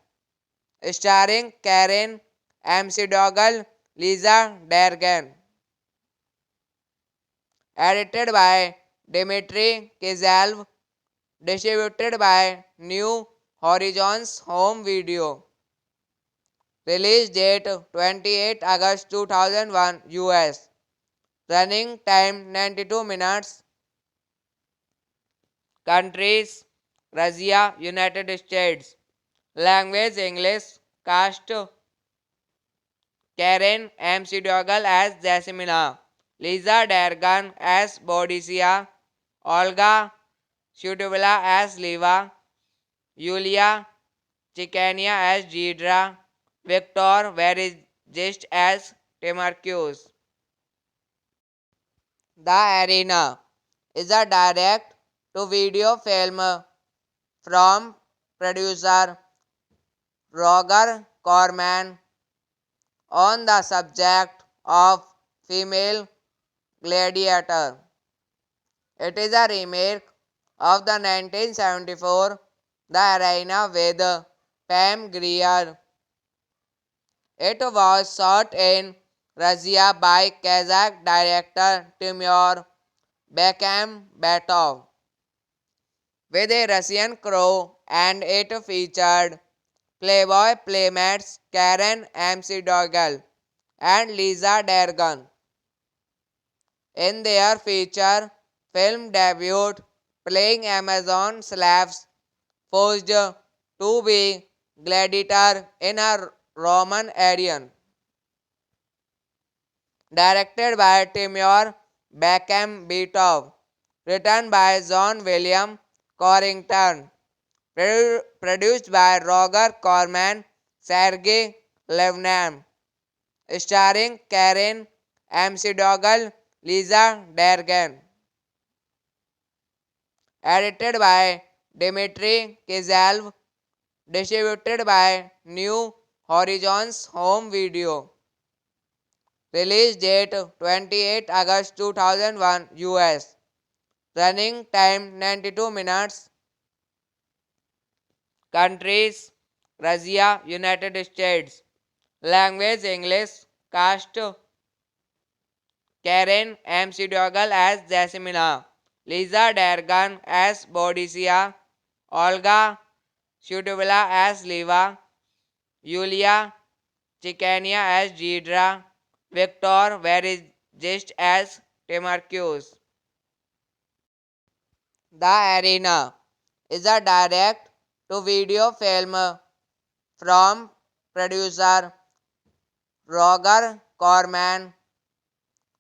starring Karen McDougall, Lisa Dergan. Edited by Dmitry Kizalv, distributed by New Horizons Home Video. Release date 28 August 2001 US. Running time 92 minutes. Countries Russia, United States. Language English. Cast Karen McDougall as Jasmina. Lisa Dergan as Boadicea. Olga Shutubala as Liva. Yulia Chikania as Deidre. Victor Verigest as Timarcus. The Arena is a direct to video film from producer Roger Corman on the subject of female gladiator. It is a remake of the 1974 The Arena with Pam Grier. It was shot in Russia by Kazakh director Timur Bekmambetov with a Russian crew, and it featured Playboy playmates Karen McDougall and Lisa Dergan in their feature film debut, playing Amazon slaves forced to be gladiator in a Roman Arian. Directed by Timur Bekmambetov, written by John William Corrington, produced by Roger Corman, Sergei Levnam, starring Karen McDougall, Lisa Dergan. Edited by Dmitry Kizalv, distributed by New Horizons Home Video. Release date 28 August 2001 US. Running time 92 minutes. Countries Russia, United States. Language English. Cast Karen McDougall as Jasmina. Lisa Dergan as Boadicea. Olga Shutubala as Liva. Yulia Chikania as Deidre. Victor Verigest as Timarcus. The Arena is a direct to video film from producer Roger Corman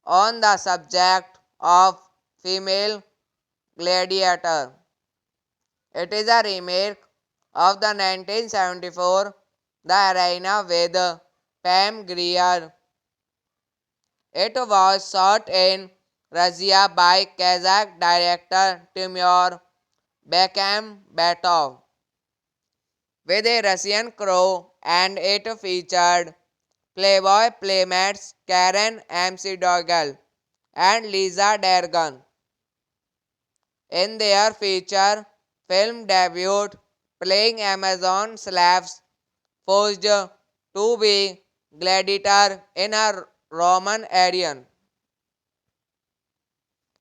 on the subject of female gladiator. It is a remake of the 1974 The Arena with Pam Grier. It was shot in Russia by Kazakh director Timur Bekmambetov with a Russian crew, and it featured Playboy playmates Karen McDougal and Lisa Dergan in their feature film debut, playing Amazon slaves forced to be gladiator in a Roman Arian.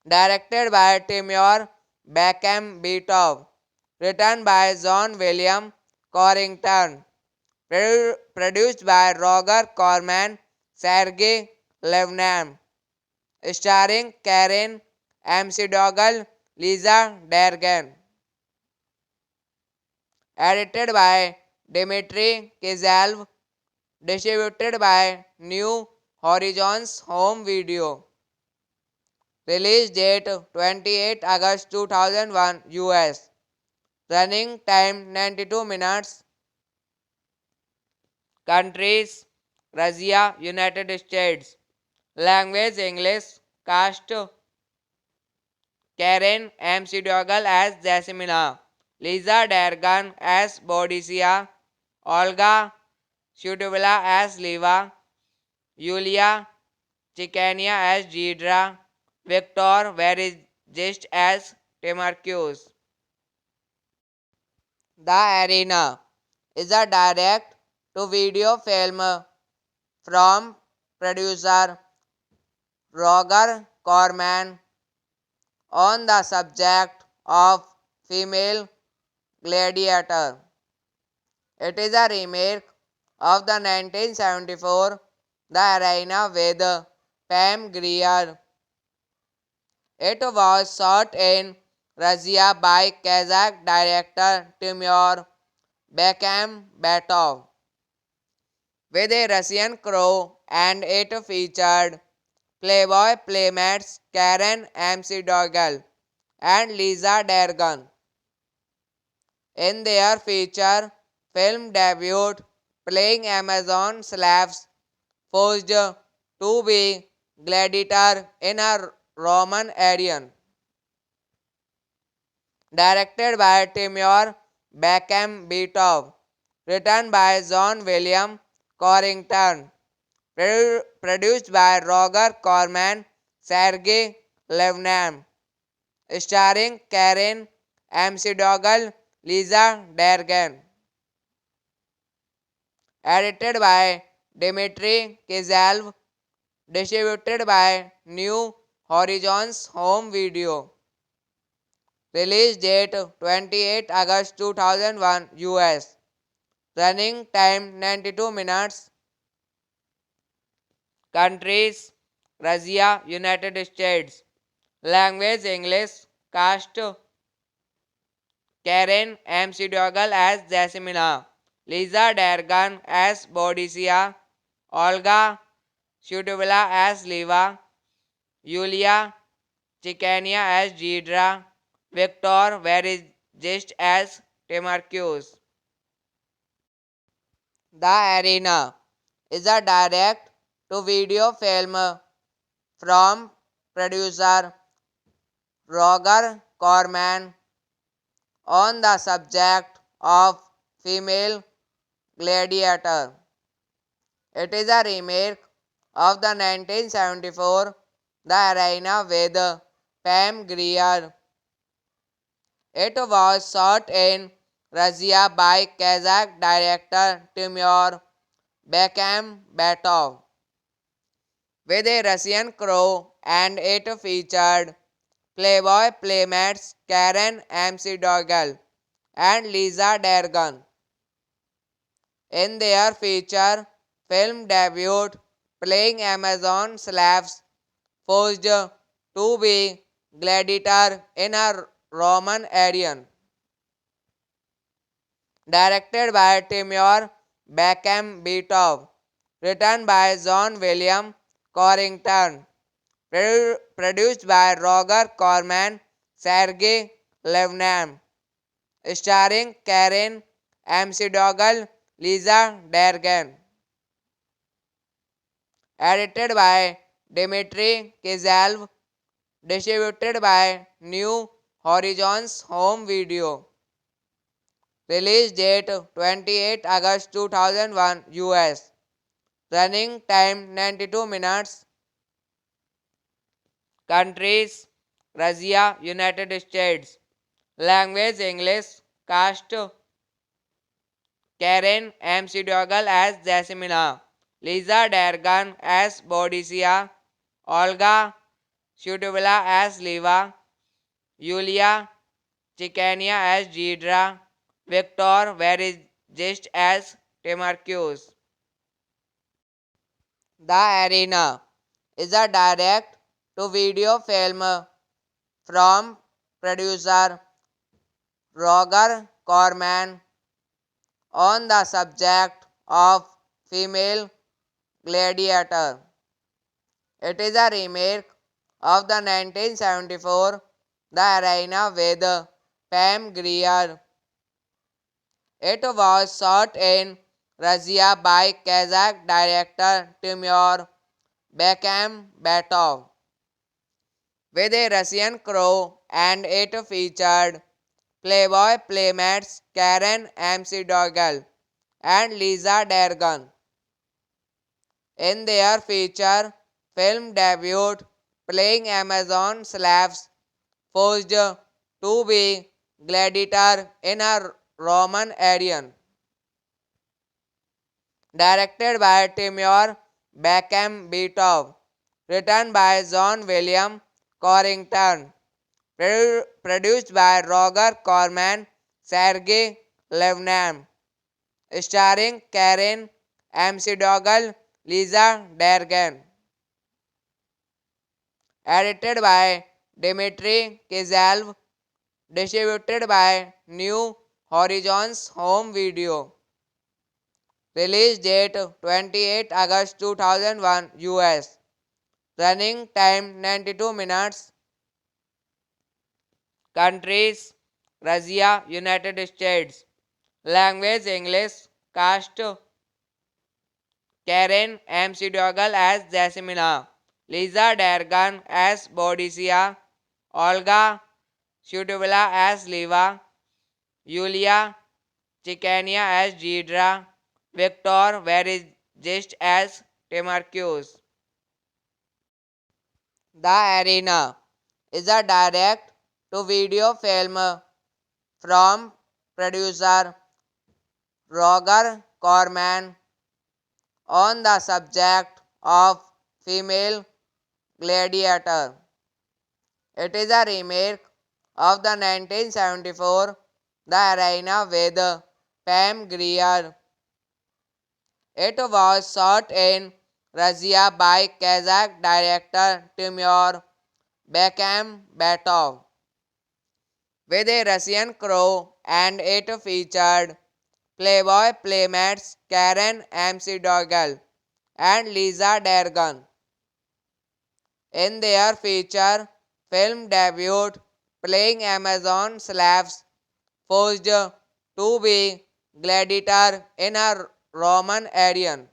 Directed by Timur Bekmambetov, written by John William Corrington, produced by Roger Corman, Sergei Levnam, starring Karen McDougal, Lisa Dergan, edited by Dmitry Kizalv, distributed by New Horizons Home Video. Release date 28 August 2001 US. Running time 92 minutes. Countries Russia, United States. Language English. Cast Karen McDougal as Jasmina, Lisa Dergan as Boadicea, Olga Shutubala as Liva, Yulia Chikania as Deidre, Victor Verigist as Timarcus. The Arena is a direct-to-video film from producer Roger Corman on the subject of female gladiator. It is a remake of the 1974 The Arena with Pam Grier. It was shot in Russia by Kazakh director Timur Bekmambetov with a Russian crew, and it featured Playboy playmates Karen McDougal and Lisa Dergan in their feature film debut, playing Amazon slaves forced to be gladiator in a Roman Arian. Directed by Timur Bekmambetov, written by John William Corrington, produced by Roger Corman, Sergei Levnam, starring Karen McDougal, Lisa Dergan, edited by Dmitry Kizalv, distributed by New Horizons Home Video. Release date 28 August 2001 US. Running time 92 minutes. Countries Russia, United States. Language English. Cast Karen McDougal as Jasmina, Lisa Dergan as Boadicea, Olga Shutubala as Liva, Yulia Chikania as Deidre, Victor Verigist as Timarcus. The Arena is a direct-to-video film from producer Roger Corman on the subject of female gladiator. It is a remake of the 1974 The Arena with Pam Grier. It was shot in Russia by Kazakh director Timur Bekmambetov with a Russian crew, and it featured Playboy playmates Karen McDougal and Lisa Dergan in their feature film debut, playing Amazon slaves forced to be gladiator in a Roman Arian. Directed by Timur Bekmambetov, written by John William Corrington, produced by Roger Corman, Sergei Levnam, starring Karen MC Doggle, Lisa Dergan. Edited by Dmitry Kizalv. Distributed by New Horizons Home Video. Release date 28 August 2001 US. Running time 92 minutes. Countries Russia, United States. Language English. Cast Karen McDougall as Jasmina. Lisa Dergan as Boadicea. Olga Shutubala as Liva. Yulia Chikania as Deidre. Victor Verigest as Timarcus. The Arena is a direct to video film from producer Roger Corman on the subject of female gladiator. It is a remake of the 1974 The Arena with Pam Grier. It was shot in Russia by Kazakh director Timur Bekmambetov with a Russian crew, and it featured Playboy playmates Karen McDougall and Lisa Dergan in their feature film debut, playing Amazon slaves forced to be gladiator in a Roman Arian. Directed by Timur Bekmambetov, written by John William Corrington, produced by Roger Corman, Sergei Levnam, starring Karen McDougall, Lisa Dergan. Edited by Dmitry Kizalv, distributed by New Horizons Home Video. Release date 28 August 2001 US. Running time 92 minutes. Countries Russia, United States. Language English. Cast Karen McDougall as Jasmina. Lisa Dergan as Boadicea. Olga Shutubala as Liva. Yulia Chikania as Deidre. Victor Verigest as Timarcus. The Arena is a direct to video film from producer Roger Corman on the subject of female gladiator. It is a remake of the 1974 The Arena with Pam Grier. It was shot in Russia by Kazakh director Timur Bekmambetov with a Russian crew, and it featured Playboy playmates Karen McDougall and Lisa Dergan in their feature film debut, playing Amazon slaves forced to be gladiator in a Roman Arian.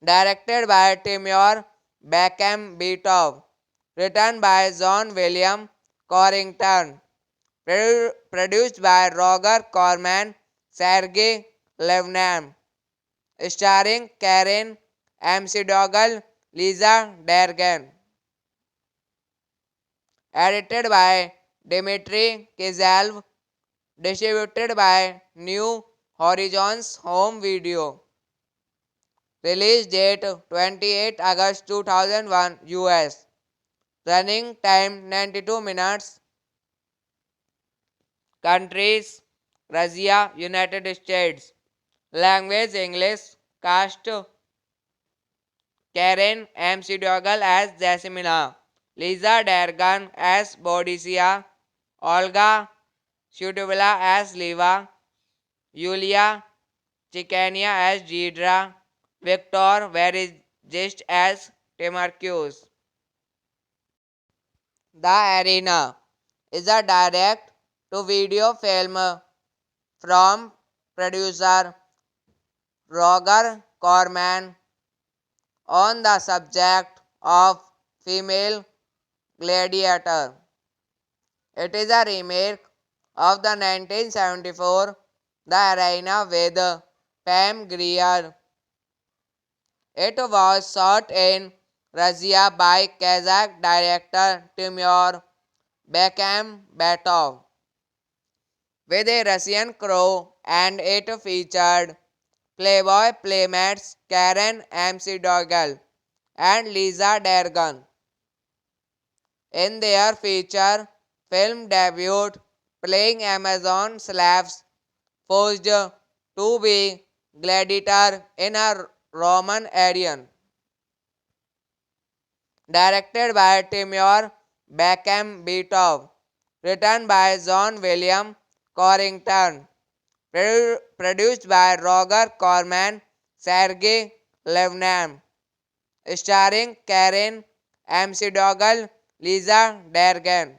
Directed by Timur Bekmambetov, written by John William Corrington, produced by Roger Corman, Sergei Levnam, starring Karen McDougall, Lisa Dergan. Edited by Dmitry Kizalv, distributed by New Horizons Home Video. Release date 28 August 2001 US. Running time 92 minutes. Countries Russia, United States. Language English. Cast Karen McDougall as Jasmina. Lisa Dergan as Boadicea. Olga Shutubala as Liva. Yulia Chikania as Deidre. Victor Verigest as Timarcus. The Arena is a direct to video film from producer Roger Corman on the subject of female gladiator. It is a remake of the 1974 The Arena with Pam Grier. It was shot in Russia by Kazakh director Timur Bekmambetov with a Russian crew, and it featured Playboy playmates Karen McDougal and Lisa Dergan in their feature film debut, playing Amazon slaves forced to be gladiator in a Roman Arian. Directed by Timur Bekmambetov, written by John William Corrington, produced by Roger Corman, Sergei Levnam, starring Karen McDougal, Lisa Dergan,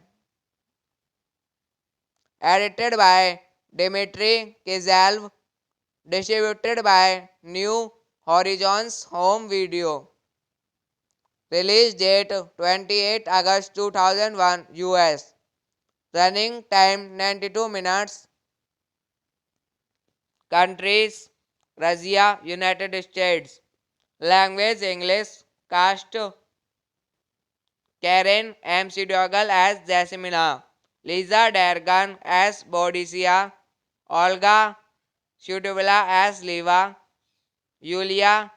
edited by Dmitry Kizalv, distributed by New Horizons Home Video. Release date 28 August 2001 US. Running time 92 minutes. Countries Russia, United States. Language English. Cast Karen McDougal as Jasmina, Lisa Dergan as Boadicea, Olga Shutubala as Liva, Yulia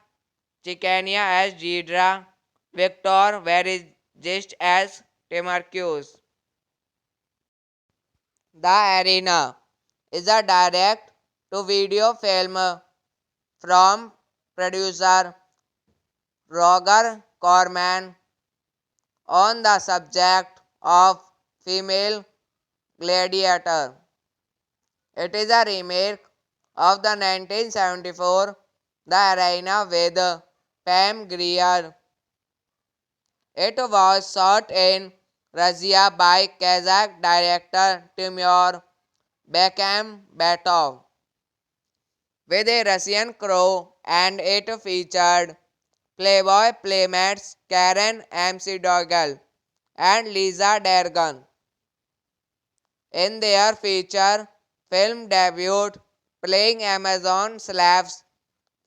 Chikania as Deidre, Victor Verigist as Timarcus. The Arena is a direct to video film from producer Roger Corman on the subject of female gladiator. It is a remake of the 1974 The Arena with Pam Grier. It was shot in Russia by Kazakh director Timur Bekmambetov with a Russian crew, and it featured Playboy playmates Karen McDougal and Lisa Dergan in their feature film debut, playing Amazon slaves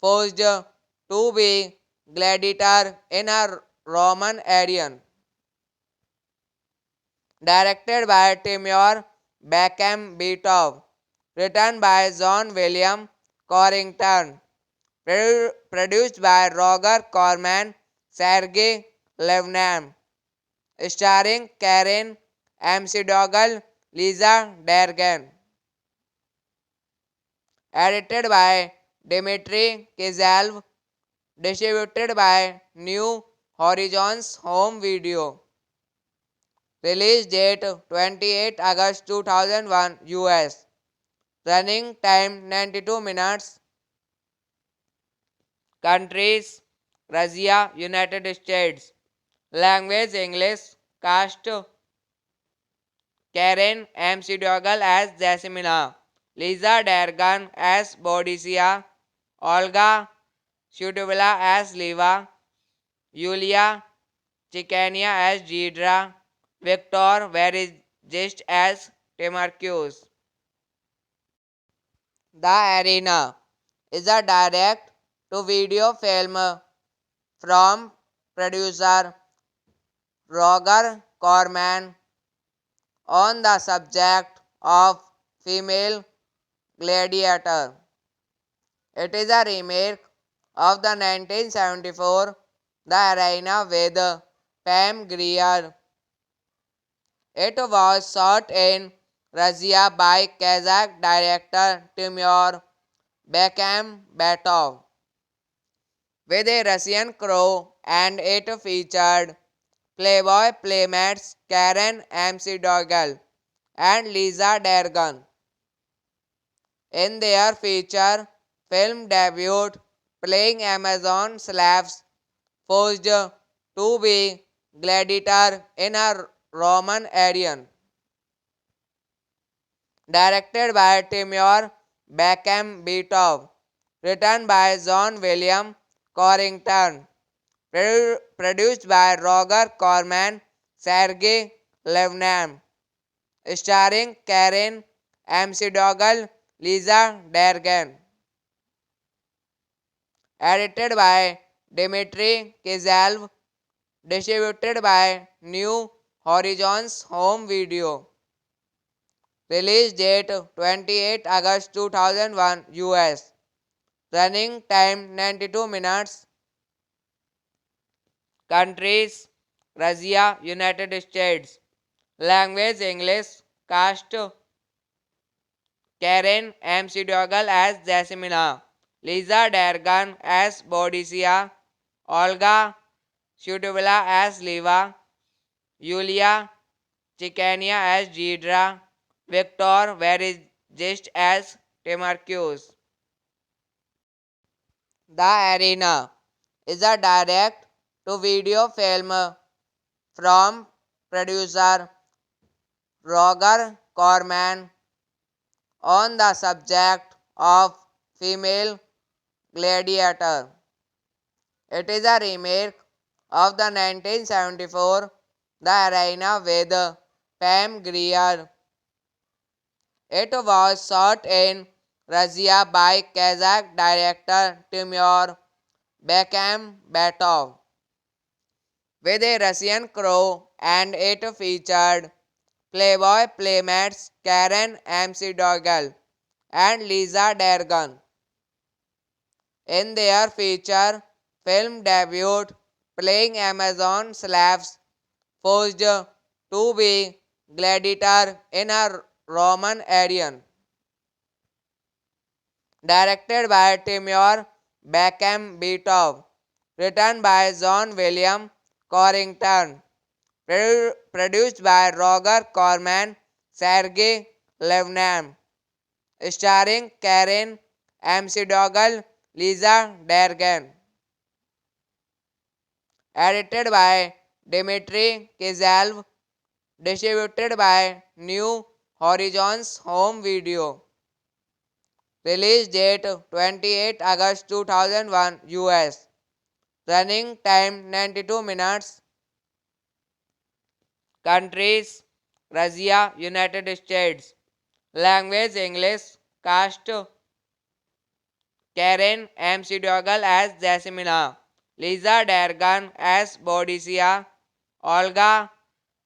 forced to be gladiator in a Roman Arian. Directed by Timur Bekmambetov, written by John William Corrington, produced by Roger Corman, Sergei Levnam, starring Karen McDougal, Lisa Dergan, edited by Dmitry Kizalv, distributed by New Horizons Home Video. Release date 28 August 2001 US. Running time 92 minutes. Countries Russia, United States. Language English. Cast Karen McDougal as Jasmina, Lisa Dergan as Boadicea, Olga Shutubala as Liva, Yulia Chikania as Deidre, Victor Verigist as Timarcus. The Arena is a direct to video film from producer Roger Corman on the subject of female gladiator. It is a remake of the 1974 The Arena with Pam Grier. It was shot in Russia by Kazakh director Timur Bekmambetov with a Russian crew, and it featured Playboy playmates Karen McDougal and Lisa Dergan in their feature film debut, playing Amazon slaves forced to be gladiator in a Roman Arian. Directed by Timur Beckham Beethoven. Written by John William Corrington. Produced by Roger Corman, Sergey Levnam. Starring Karen McDougall, Lisa Dergan. Edited by Dmitry Kizalv. Distributed by New Horizons Home Video. Release date 28 August 2001 US. Running time 92 minutes. Countries Russia, United States. Language English. Cast Karen McDougall as Jasmina. Lisa Dergan as Boadicea. Olga Shutubala as Liva. Yulia Chikania as Deidre. Victor Verigest as Timarcus. The Arena is a direct to video film from producer Roger Corman on the subject of female gladiator. It is a remake of the 1974 The Arena with Pam Grier. It was shot in Russia by Kazakh director Timur Bekmambetov with a Russian crew, and it featured Playboy playmates Karen McDougall and Lisa Dergan in their feature film debut, playing Amazon slaves forced to be gladiator in a Roman Arian. Directed by Timur Bekmambetov, written by John William Corrington, produced by Roger Corman, Sergey Levnam, starring Karen McDougall, Lisa Dergan. Edited by Dmitry Kizalv, distributed by New Horizons Home Video. Release date 28 August 2001 US. Running time 92 minutes. Countries Russia, United States. Language English. Cast Karen McDougall as Jasmina. Lisa Dergan as Boadicea. Olga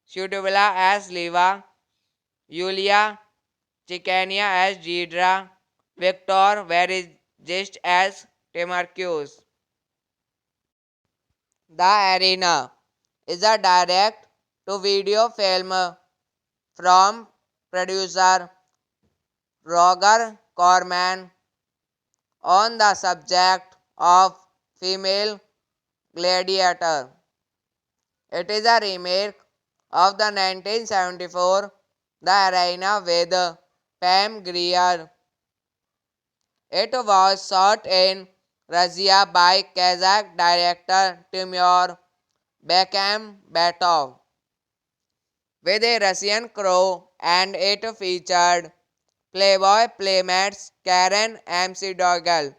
Shutubala as Liva. Yulia Chikania as Deidre. Victor Verigest as Timarcus. The Arena is a direct to video film from producer Roger Corman on the subject of female gladiator. It is a remake of the 1974 The Arena with Pam Grier. It was shot in Russia by Kazakh director Timur Bekmambetov with a Russian crew, and it featured Playboy playmates Karen McDougall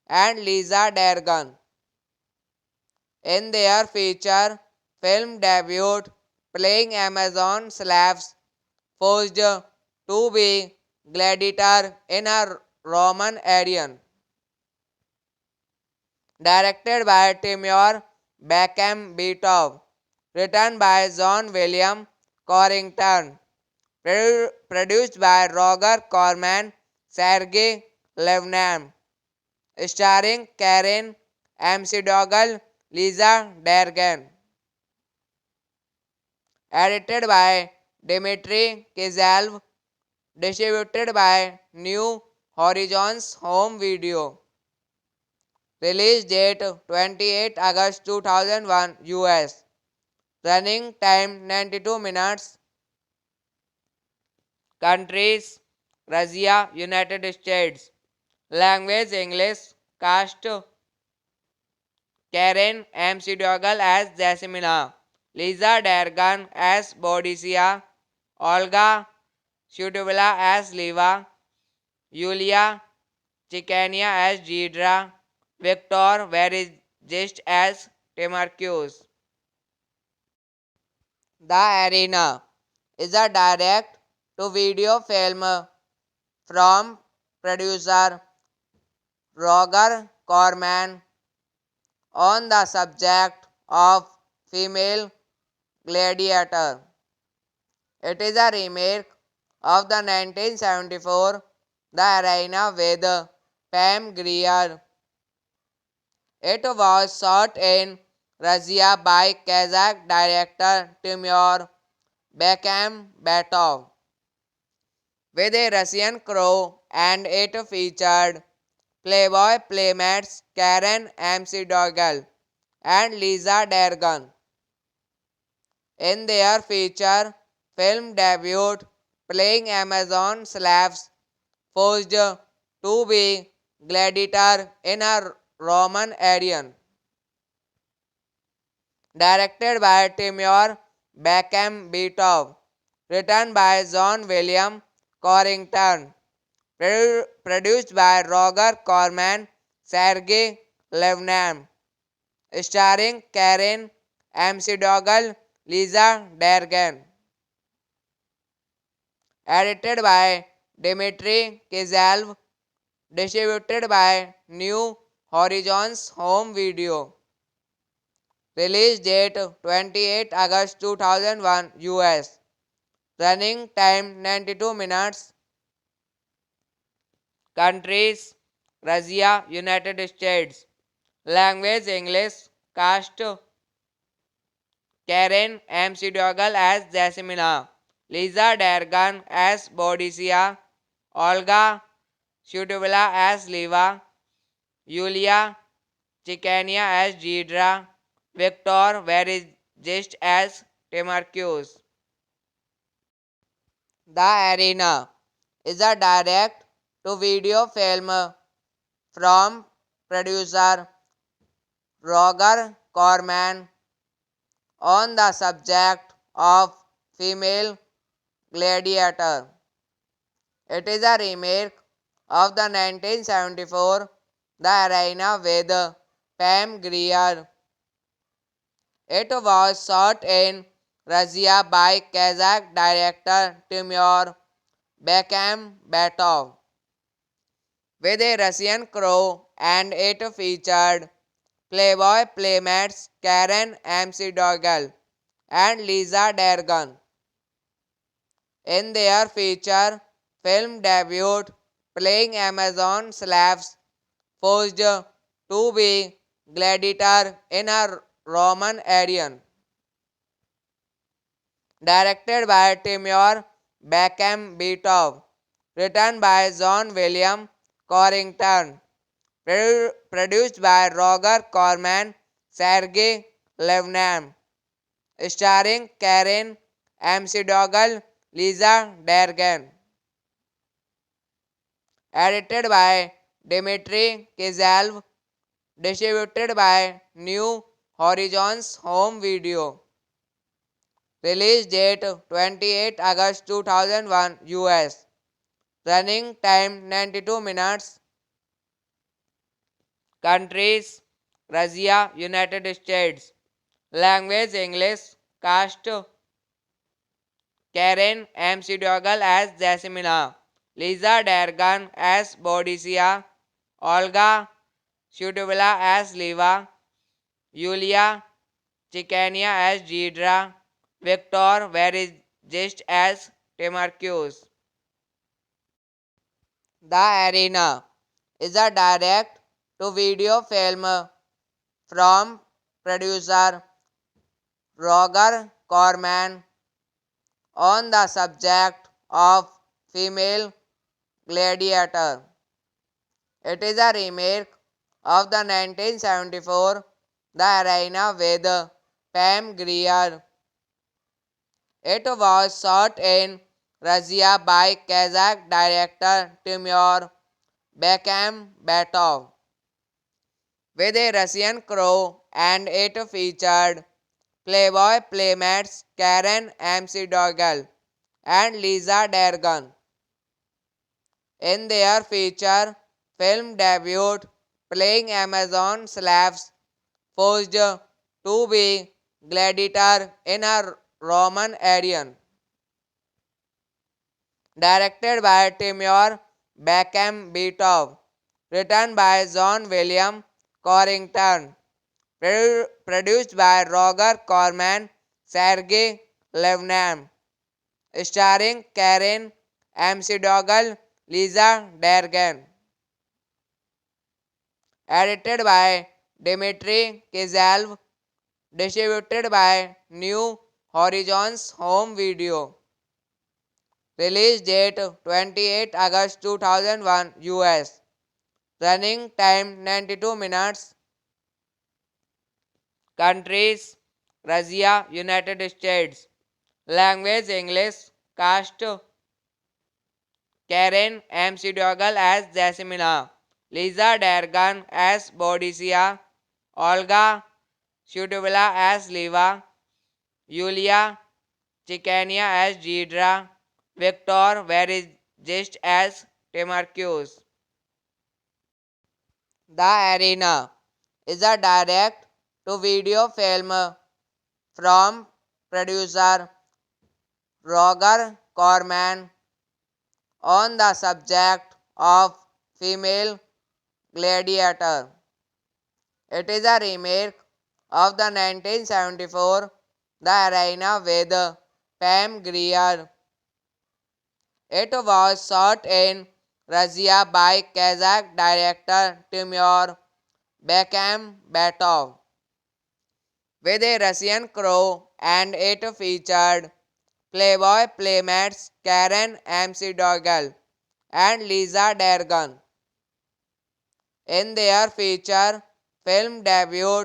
and Lisa Dergan in their feature film debut, playing Amazon slaves forced to be gladiator in a Roman Arian. Directed by Timur Bekmambetov, written by John William Corrington, produced by Roger Corman, Sergey Levnam, starring Karen McDougall, Lisa Dergan. Edited by Dmitry Kizalv, distributed by New Horizons Home Video. Release date 28 August 2001 US. Running time 92 minutes. Countries Russia, United States. Language English. Cast Karen McDougall as Jasmina. Lisa Dergan as Boadicea. Olga Shutubala as Liva. Yulia Chicania as Gedra, Victor Verigest as Timarchus. The Arena is a direct to video film from producer Roger Corman on the subject of female gladiator. It is a remake of the 1974 The Arena with Pam Grier. It was shot in Russia by Kazakh director Timur Bekmambetov with a Russian crew, and it featured Playboy playmates Karen McDougal and Lisa Dergan in their feature film debut, playing Amazon slaves forced to be gladiator in a Roman Arian. Directed by Timur Bekmambetov, written by John William Corrington, produced by Roger Corman, Sergei Levnam, starring Karen McDougal, Lisa Dergan. Edited by Dmitry Kizalv, distributed by New Horizons Home Video. Release date 28 August 2001 US. Running time 92 minutes. Countries Russia, United States. Language English. Cast Karen McDougal as Jasmina, Lisa Dergan as Boadicea, Olga Shutubala as Liva, Yulia Chicania as Gedra, Victor Verigest as Timarchus. The Arena is a direct to video film from producer Roger Corman on the subject of female gladiator. It is a remake of the 1974 The Arena with Pam Grier. It was shot in Russia by Kazakh director Timur Bekmambetov with a Russian crew, and it featured Playboy playmates Karen McDougal and Lisa Dergan in their feature film debut, playing Amazon slaves forced to be gladiator in a Roman Arian. Directed by Timur Bekmambetov, written by John William Corrington, produced by Roger Corman, Sergei Levnam, starring Karen McDougal, Lisa Dergan. Edited by Dmitry Kizalv, distributed by New Horizons Home Video. Release date 28 August 2001 US. Running time 92 minutes. Countries Russia, United States. Language English. Cast Karen McDougal as Jasmina, Lisa Dergan as Boadicea, Olga Shutubala as Liva, Yulia Chicania as Gedra, Victor Verigest as Timarchus. The Arena is a direct to video film from producer Roger Corman on the subject of female gladiator. It is a remake of the 1974 The Arena with Pam Grier. It was shot in Russia by Kazakh director Timur Bekmambetov with a Russian crew, and it featured Playboy playmates Karen McDougal and Lisa Dergan in their feature film debut, playing Amazon slaves, forced to be gladiator in a Roman Arian. Directed by Timur Bekmambetov, written by John William Corrington, produced by Roger Corman, Sergei Levnam, starring Karen McDougall, Lisa Dergan, edited by Dmitry Kizalv, distributed by New Horizons Home Video. Release date 28 August 2001 US. Running time 92 minutes. Countries Russia, United States. Language English. Cast Karen McDougall as Jasmina. Lisa Dergan as Boadicea. Olga Shutubala as Liva. Yulia Chikania as Deidre. Victor Verigist as Timarcus. The Arena is a direct to video film from producer Roger Corman on the subject of female gladiator. It is a remake of the 1974 The Arena with Pam Grier. It was shot in Russia by Kazakh director Timur Bekmambetov with a Russian crew, and it featured Playboy playmates Karen McDougall and Lisa Dergan in their feature film debut,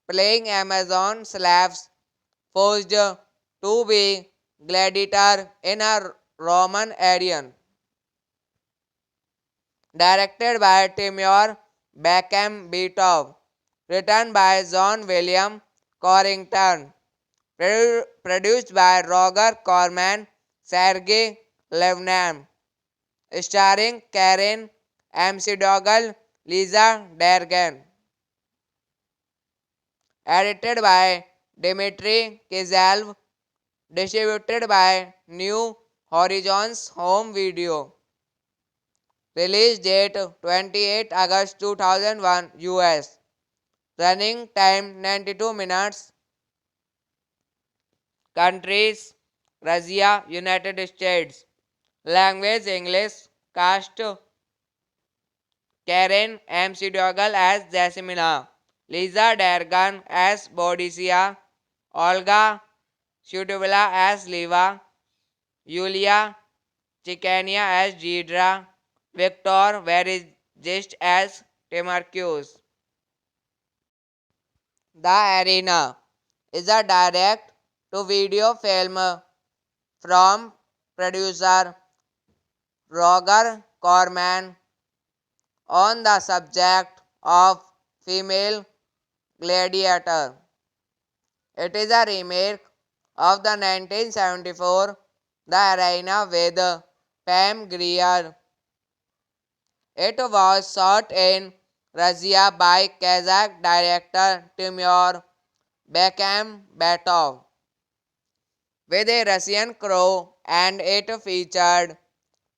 playing Amazon slaves forced to be gladiator in a Roman Arian. Directed by Timur Bekmambetov, written by John William Corrington, produced by Roger Corman, Sergei Levnam, starring Karen McDougall, Lisa Dergan, edited by Dmitry Kizalv, distributed by New Horizons Home Video. Release date 28 August 2001 US. Running time 92 minutes. Countries Russia, United States. Language English. Cast Karen McDougall as Jasmina. Lisa Dergan as Boadicea. Olga Shutubala as Liva. Yulia Chikania as Deidre. Victor Verigist as Timarcus. The Arena is a direct to video film from producer Roger Corman on the subject of female gladiator. It is a remake of the 1974 The Arena with Pam Grier. It was shot in Russia by Kazakh director Timur Bekmambetov with a Russian crew, and it featured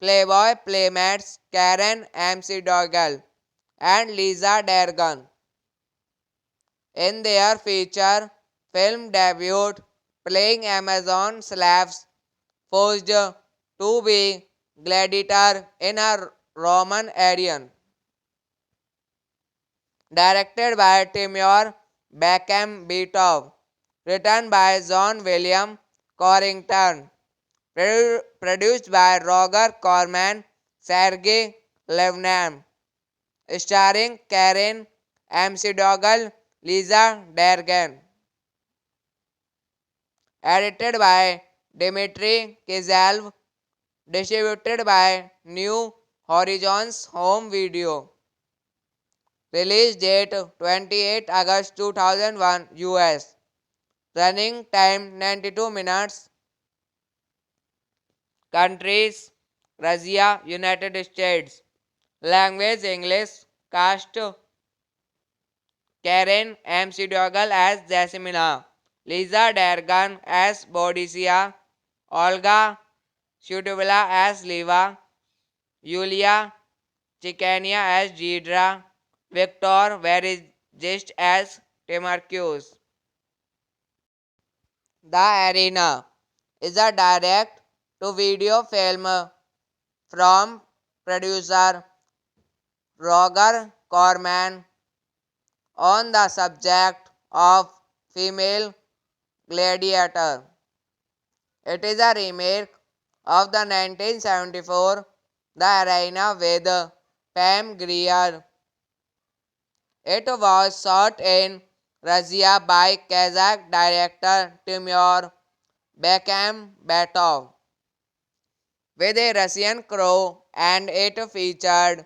Playboy playmates Karen McDougall and Lisa Dergan in their feature film debut, playing Amazon slaves forced to be gladiator in a Roman Arian. Directed by Timur Bekmambetov, written by John William Corrington, produced by Roger Corman, Sergei Levnam, starring Karen McDougall, Lisa Dergan, edited by Dmitry Kizalv, distributed by New Horizons Home Video. Release date 28 August 2001 US. Running time 92 minutes. Countries Russia, United States. Language English. Cast Karen McDougall as Jasmina, Lisa Dergan as Boadicea, Olga Shutubala as Liva, Yulia Chicania as Deidre, Victor Verigest as Timarcus. The Arena is a direct-to-video film from producer Roger Corman on the subject of female gladiator. It is a remake of the 1974 The Arena with Pam Grier. It was shot in Russia by Kazakh director Timur Bekmambetov with a Russian crew, and it featured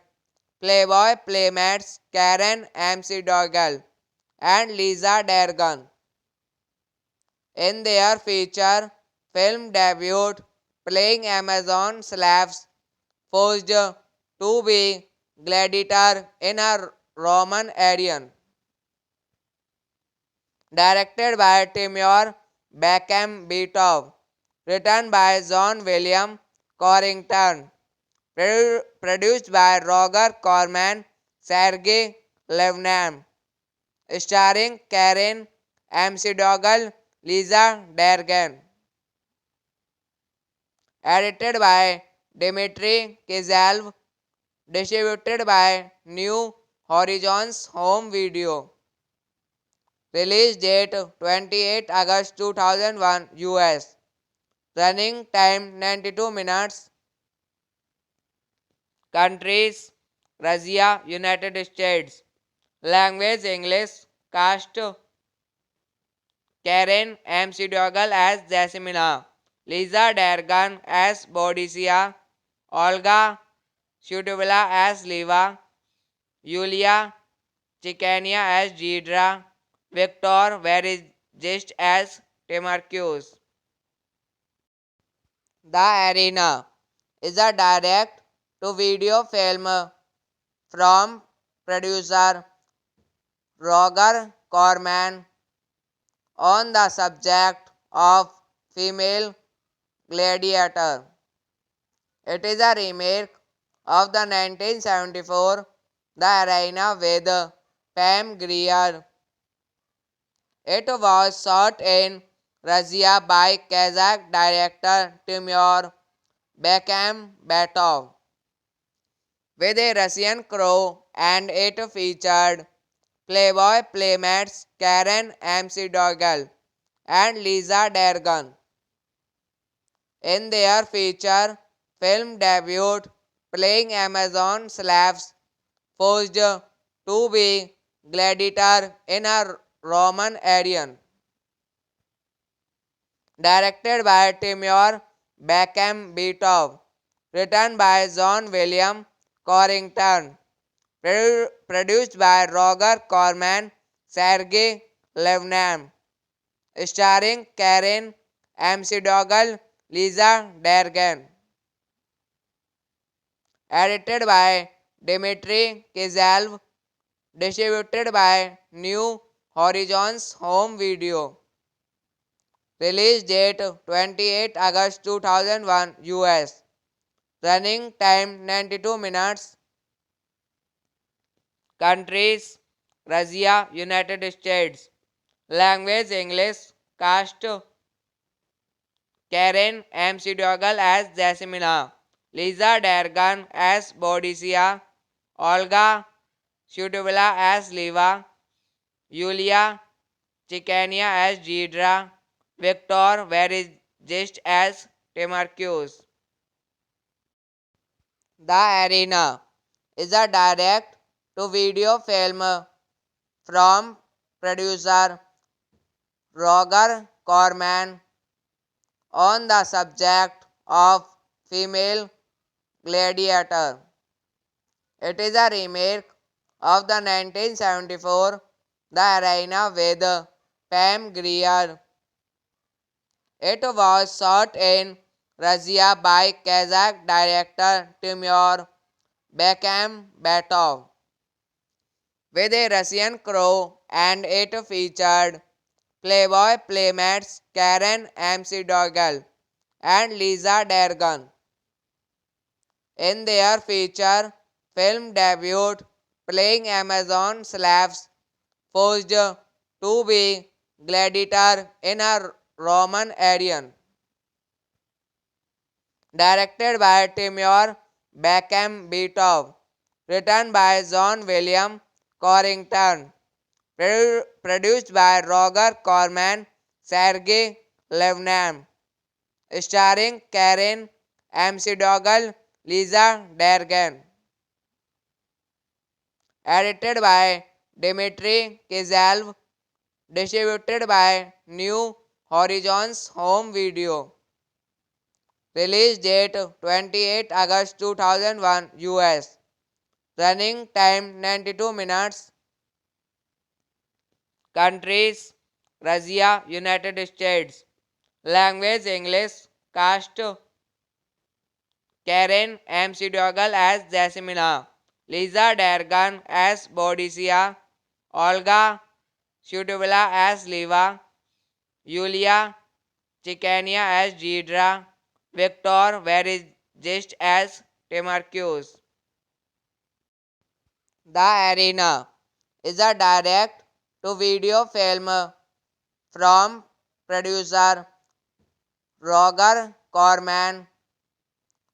Playboy playmates Karen McDougall and Lisa Dergan in their feature film debut, playing Amazon slaves forced to be gladiator in a Roman Arian. Directed by Timur Bekmambetov, written by John William Corrington, produced by Roger Corman, Sergei Levnam, starring Karen McDougall, Lisa Dergan. Edited by Dmitry Kizalv, distributed by New Horizons Home Video. Release date 28 August 2001 US. Running time 92 minutes. Countries Russia, United States. Language English. Cast Karen McDougall as Jasmina, Lisa Dergan as Boadicea, Olga Shutubala as Liva, Yulia Chicania as Deidre, Victor Verigest as Timarcus. The Arena is a direct-to-video film from producer Roger Corman on the subject of female gladiator. It is a remake of the 1974 The Arena with Pam Grier. It was shot in Russia by Kazakh director Timur Bekmambetov with a Russian crew, and it featured Playboy playmates Karen McDougall and Lisa Dergan in their feature film debut, playing Amazon slaves forced to be gladiator in a Roman Arian. Directed by Timur Bekmambetov, written by John William Corrington, produced by Roger Corman, Sergei Levnam, starring Karen McDougall, Lisa Dergan. Edited by Dmitry Kizalv, distributed by New Horizons Home Video. Release date 28 August 2001 US. Running time 92 minutes. Countries Russia, United States. Language English. Cast Karen McDougall as Jasmina, Lisa Dergan as Boadicea, Olga Shutubala as Liva, Yulia Chicania as Deidre, Victor Verigest as Timarcus. The Arena is a direct-to-video film from producer Roger Corman on the subject of female gladiator. It is a remake of the 1974 The Arena with Pam Grier. It was shot in Russia by Kazakh director Timur Bekmambetov, with a Russian crew, and it featured Playboy playmates Karen McDougal and Lisa Dergan in their feature film debut, playing Amazon slaves forced to be gladiator in a Roman Arian. Directed by Timur Bekmambetov, written by John William Corrington, produced by Roger Corman, Sergei Levnam, starring Karen McDougal, Lisa Dergan, edited by Dmitry Kizalv, distributed by New Horizons Home Video. Release date 28 August 2001 US. Running time 92 minutes. Countries Russia, United States. Language English. Cast Karen McDougal as Jasmina, Lisa Dergan as Boadicea, Olga Shutubala as Liva, Yulia Chikania as Deidre, Victor Verigist as Timarcus. The Arena is a direct-to-video film from producer Roger Corman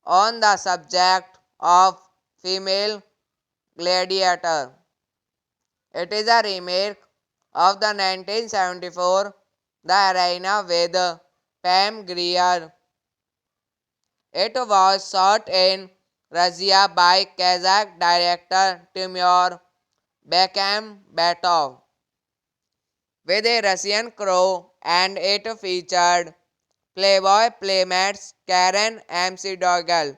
on the subject of female gladiator. It is a remake of the 1974 The Arena with Pam Grier. It was shot in Russia by Kazakh director Timur Bekmambetov with a Russian crew, and it featured Playboy playmates Karen McDougal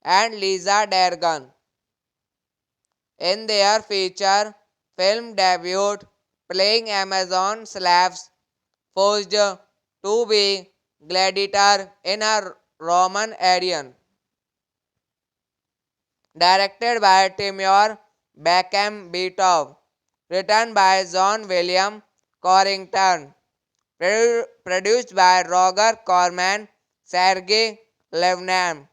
and Lisa Dergan in their feature film debut, playing Amazon slaves forced to be gladiator in a Roman Arian. Directed by Timur Bekmambetov, written by John William Corrington, produced by Roger Corman, Sergei Levnam,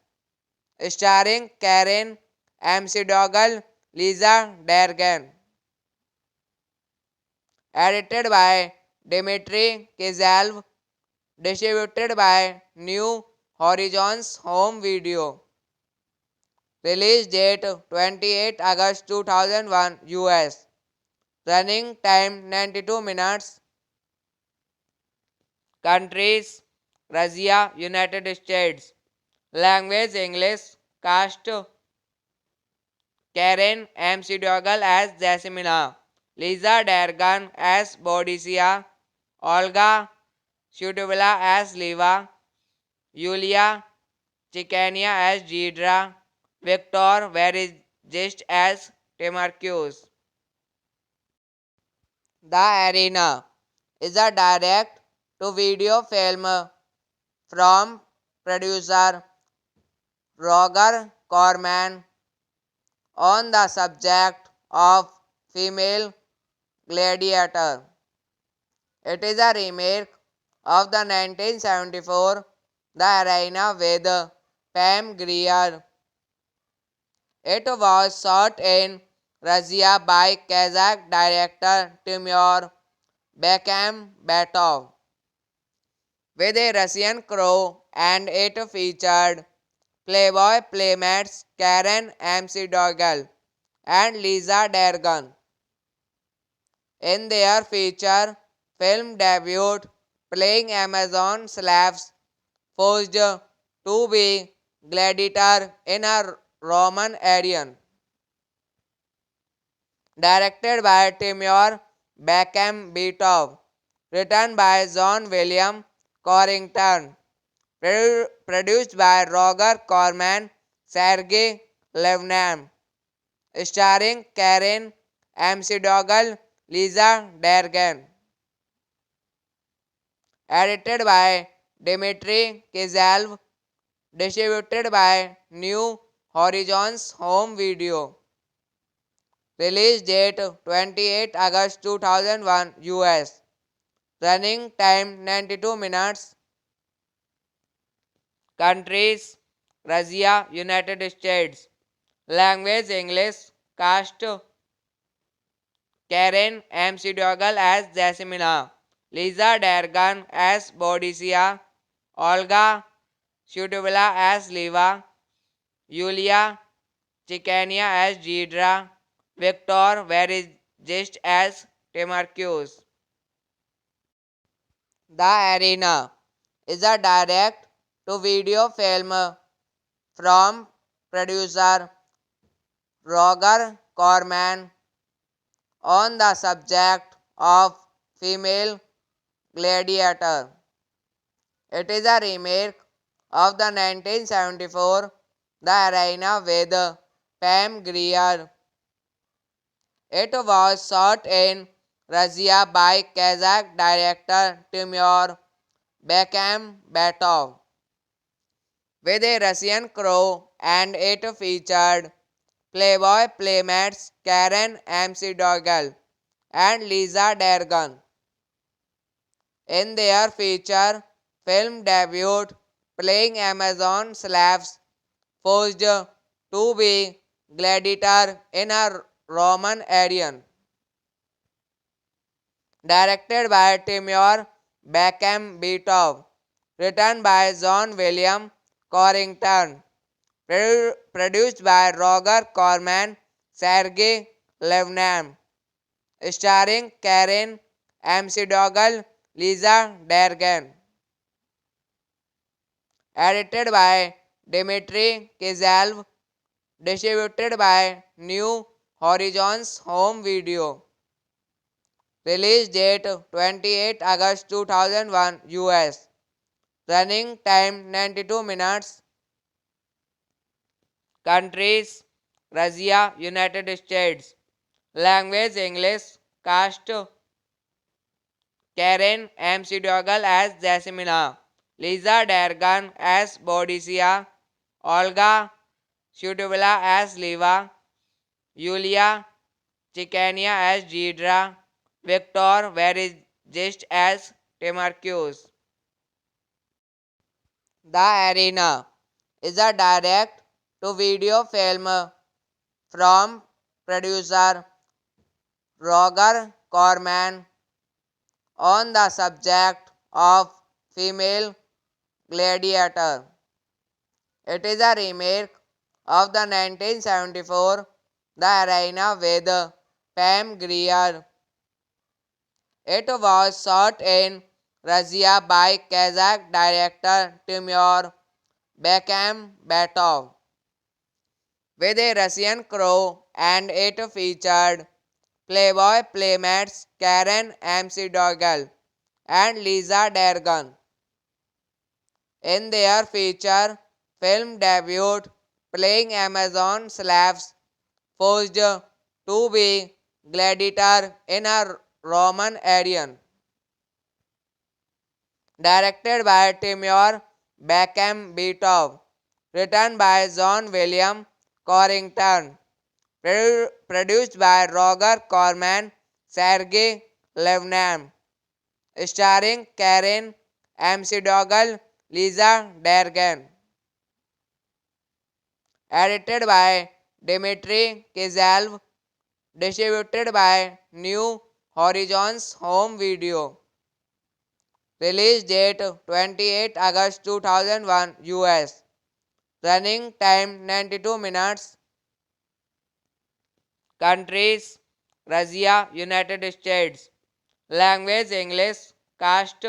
starring Karen McDougal, Lisa Dergan, edited by Dmitry Kizalv, distributed by New Horizons Home Video. Release date 28 August 2001 US. Running time 92 minutes. Countries Russia, United States. Language English. Cast Karen McDougal as Jasmina, Lisa Dergan as Boadicea, Olga Shutubala as Liva, Yulia Chikania as Deidre, Victor Verigist as Timarcus. The Arena is a direct-to-video film from producer Roger Corman on the subject of female gladiator. It is a remake of the 1974 The Arena with Pam Grier. It was shot in Russia by Kazakh director Timur Bekmambetov with a Russian crew, and it featured Playboy playmates Karen McDougal and Lisa Dergan in their feature film debut, playing Amazon slaves forced to be gladiator in a Roman Arian. Directed by Timur Bekmambetov, written by John William Corrington, produced by Roger Corman, Sergei Levnam, starring Karen McDougal, Lisa Dergan, edited by Dmitry Kizalv, distributed by New Horizon's home video. Release date 28 August 2001 US. Running time 92 minutes. Countries Russia, United States. Language English. Cast Karen McDougall as Jasmina. Lisa Dergan as Boadicea. Olga Shutubala as Liva. Yulia Chikania as Deidre. Victor Verigest as Timarcus. The Arena is a direct to video film from producer Roger Corman on the subject of female gladiator. It is a remake of the 1974 The Arena with Pam Grier. It was shot in Russia by Kazakh director Timur Bekmambetov with a Russian crew, and it featured Playboy playmates Karen McDougall and Lisa Dergan in their feature film debut, playing Amazon slaves forced to be gladiator in a Roman Arian. Directed by Timur Bekmambetov, written by John William Corrington, produced by Roger Corman, Sergei Levnam, starring Karen McDougall, Lisa Dergan. Edited by Dmitry Kizalv, distributed by New Horizons Home Video. Release date 28 August 2001 US. Running time 92 minutes. Countries Russia, United States. Language English. Cast Karen McDougall as Jasmina. Lisa Dergan as Boadicea. Olga Shutubala as Liva. Yulia Chikania as Deidre. Victor Verigest as Timarcus. The Arena is a direct to video film from producer Roger Corman on the subject of female gladiator. It is a remake of the 1974 The Arena with Pam Grier. It was shot in Russia by Kazakh director Timur Bekmambetov with a Russian crew, and it featured Playboy playmates Karen McDougall and Lisa Dergan in their feature film debut, playing Amazon slaves forced to be gladiator in a Roman Arian. Directed by Timur Bekmambetov, written by John William Corrington, produced by Roger Corman, Sergei Levnam, starring Karen McDougall, Lisa Dergan. Edited by Dmitry Kizalv, distributed by New Horizons Home Video. Release date 28 August 2001 US. Running time 92 minutes. Countries Russia, United States. Language English. Cast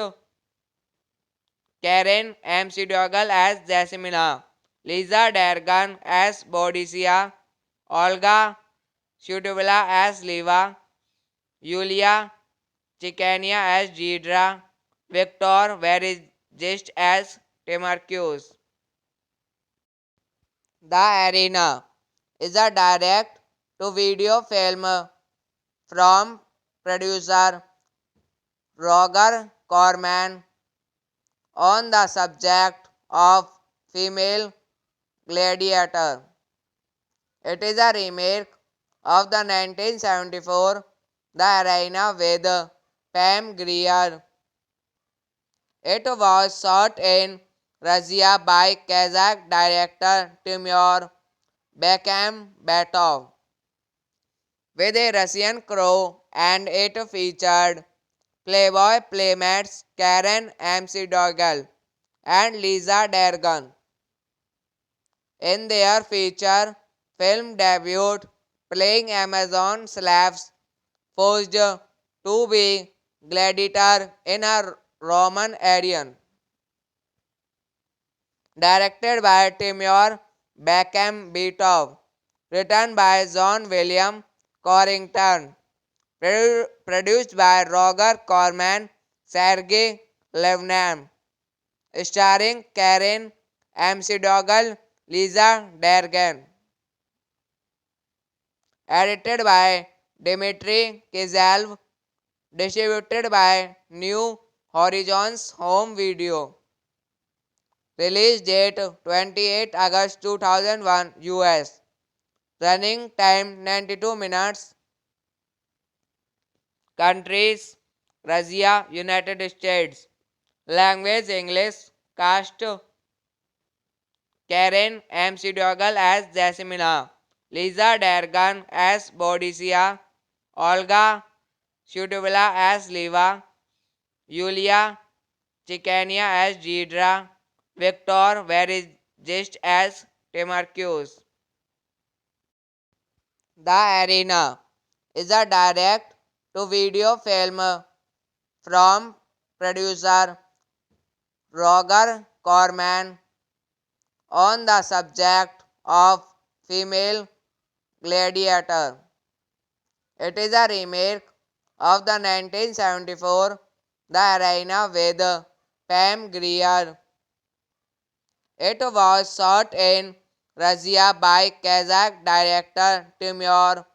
Karen McDougall as Jasmina. Lisa Dergan as Boadicea. Olga Shutubala as Liva. Yulia Chikania as Deidre. Victor Verigest as Timarcus. The Arena is a direct to video film from producer Roger Corman on the subject of female gladiator. It is a remake of the 1974 The Arena with Pam Grier. It was shot in Russia by Kazakh director Timur Bekmambetov with a Russian crew, and it featured Playboy playmates Karen McDougal and Lisa Dergan in their feature film debut, playing Amazon slaves forced to be gladiator in a Roman Arian. Directed by Timur Bekmambetov, written by John William Corrington, produced by Roger Corman, Sergei Levnam, starring Karen McDougal, Lisa Dergan, edited by Dmitry Kizalv, distributed by New Horizons Home Video. Release date 28 August 2001 US. Running time 92 minutes. Countries Russia, United States. Language English. Cast Karen McDougal as Jasmina, Lisa Dergan as Boadicea, Olga Shutubala as Liva, Yulia Chikania as Deidre, Victor Verigist as Timarcus. The Arena is a direct to video film from producer Roger Corman on the subject of female gladiator. It is a remake of the 1974 The Arena with Pam Grier. It was shot in Russia by Kazakh director Timur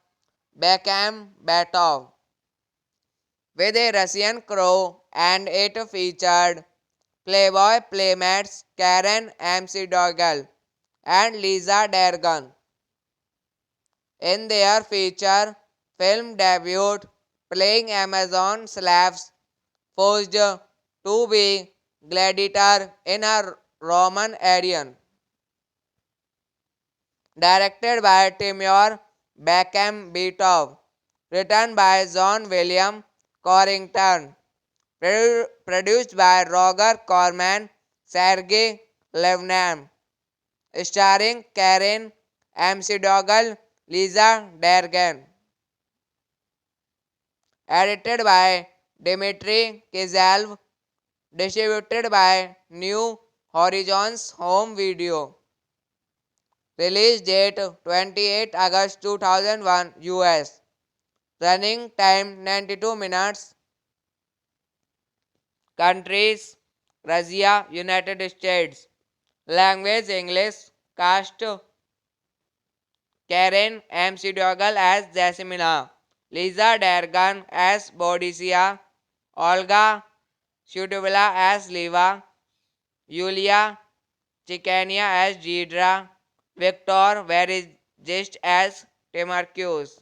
Bekmambetov with a Russian crew, and it featured Playboy playmates Karen McDougal and Lisa Dergan in their feature film debut, playing Amazon slaves forced to be gladiator in a Roman Arian. Directed by Timur Bekmambetov, written by John William Corrington, produced by Roger Corman, Sergei Levnam, starring Karen McDougal, Lisa Dergan, edited by Dmitry Kizalv, distributed by New Horizons Home Video. Release date 28 August 2001 US. Running time 92 minutes. Countries Russia, United States. Language English. Cast Karen McDougal as Jasmina, Lisa Dergan as Boadicea, Olga Shutubala as Liva, Yulia Chikania as Deidre, Victor Verigist as Timarcus.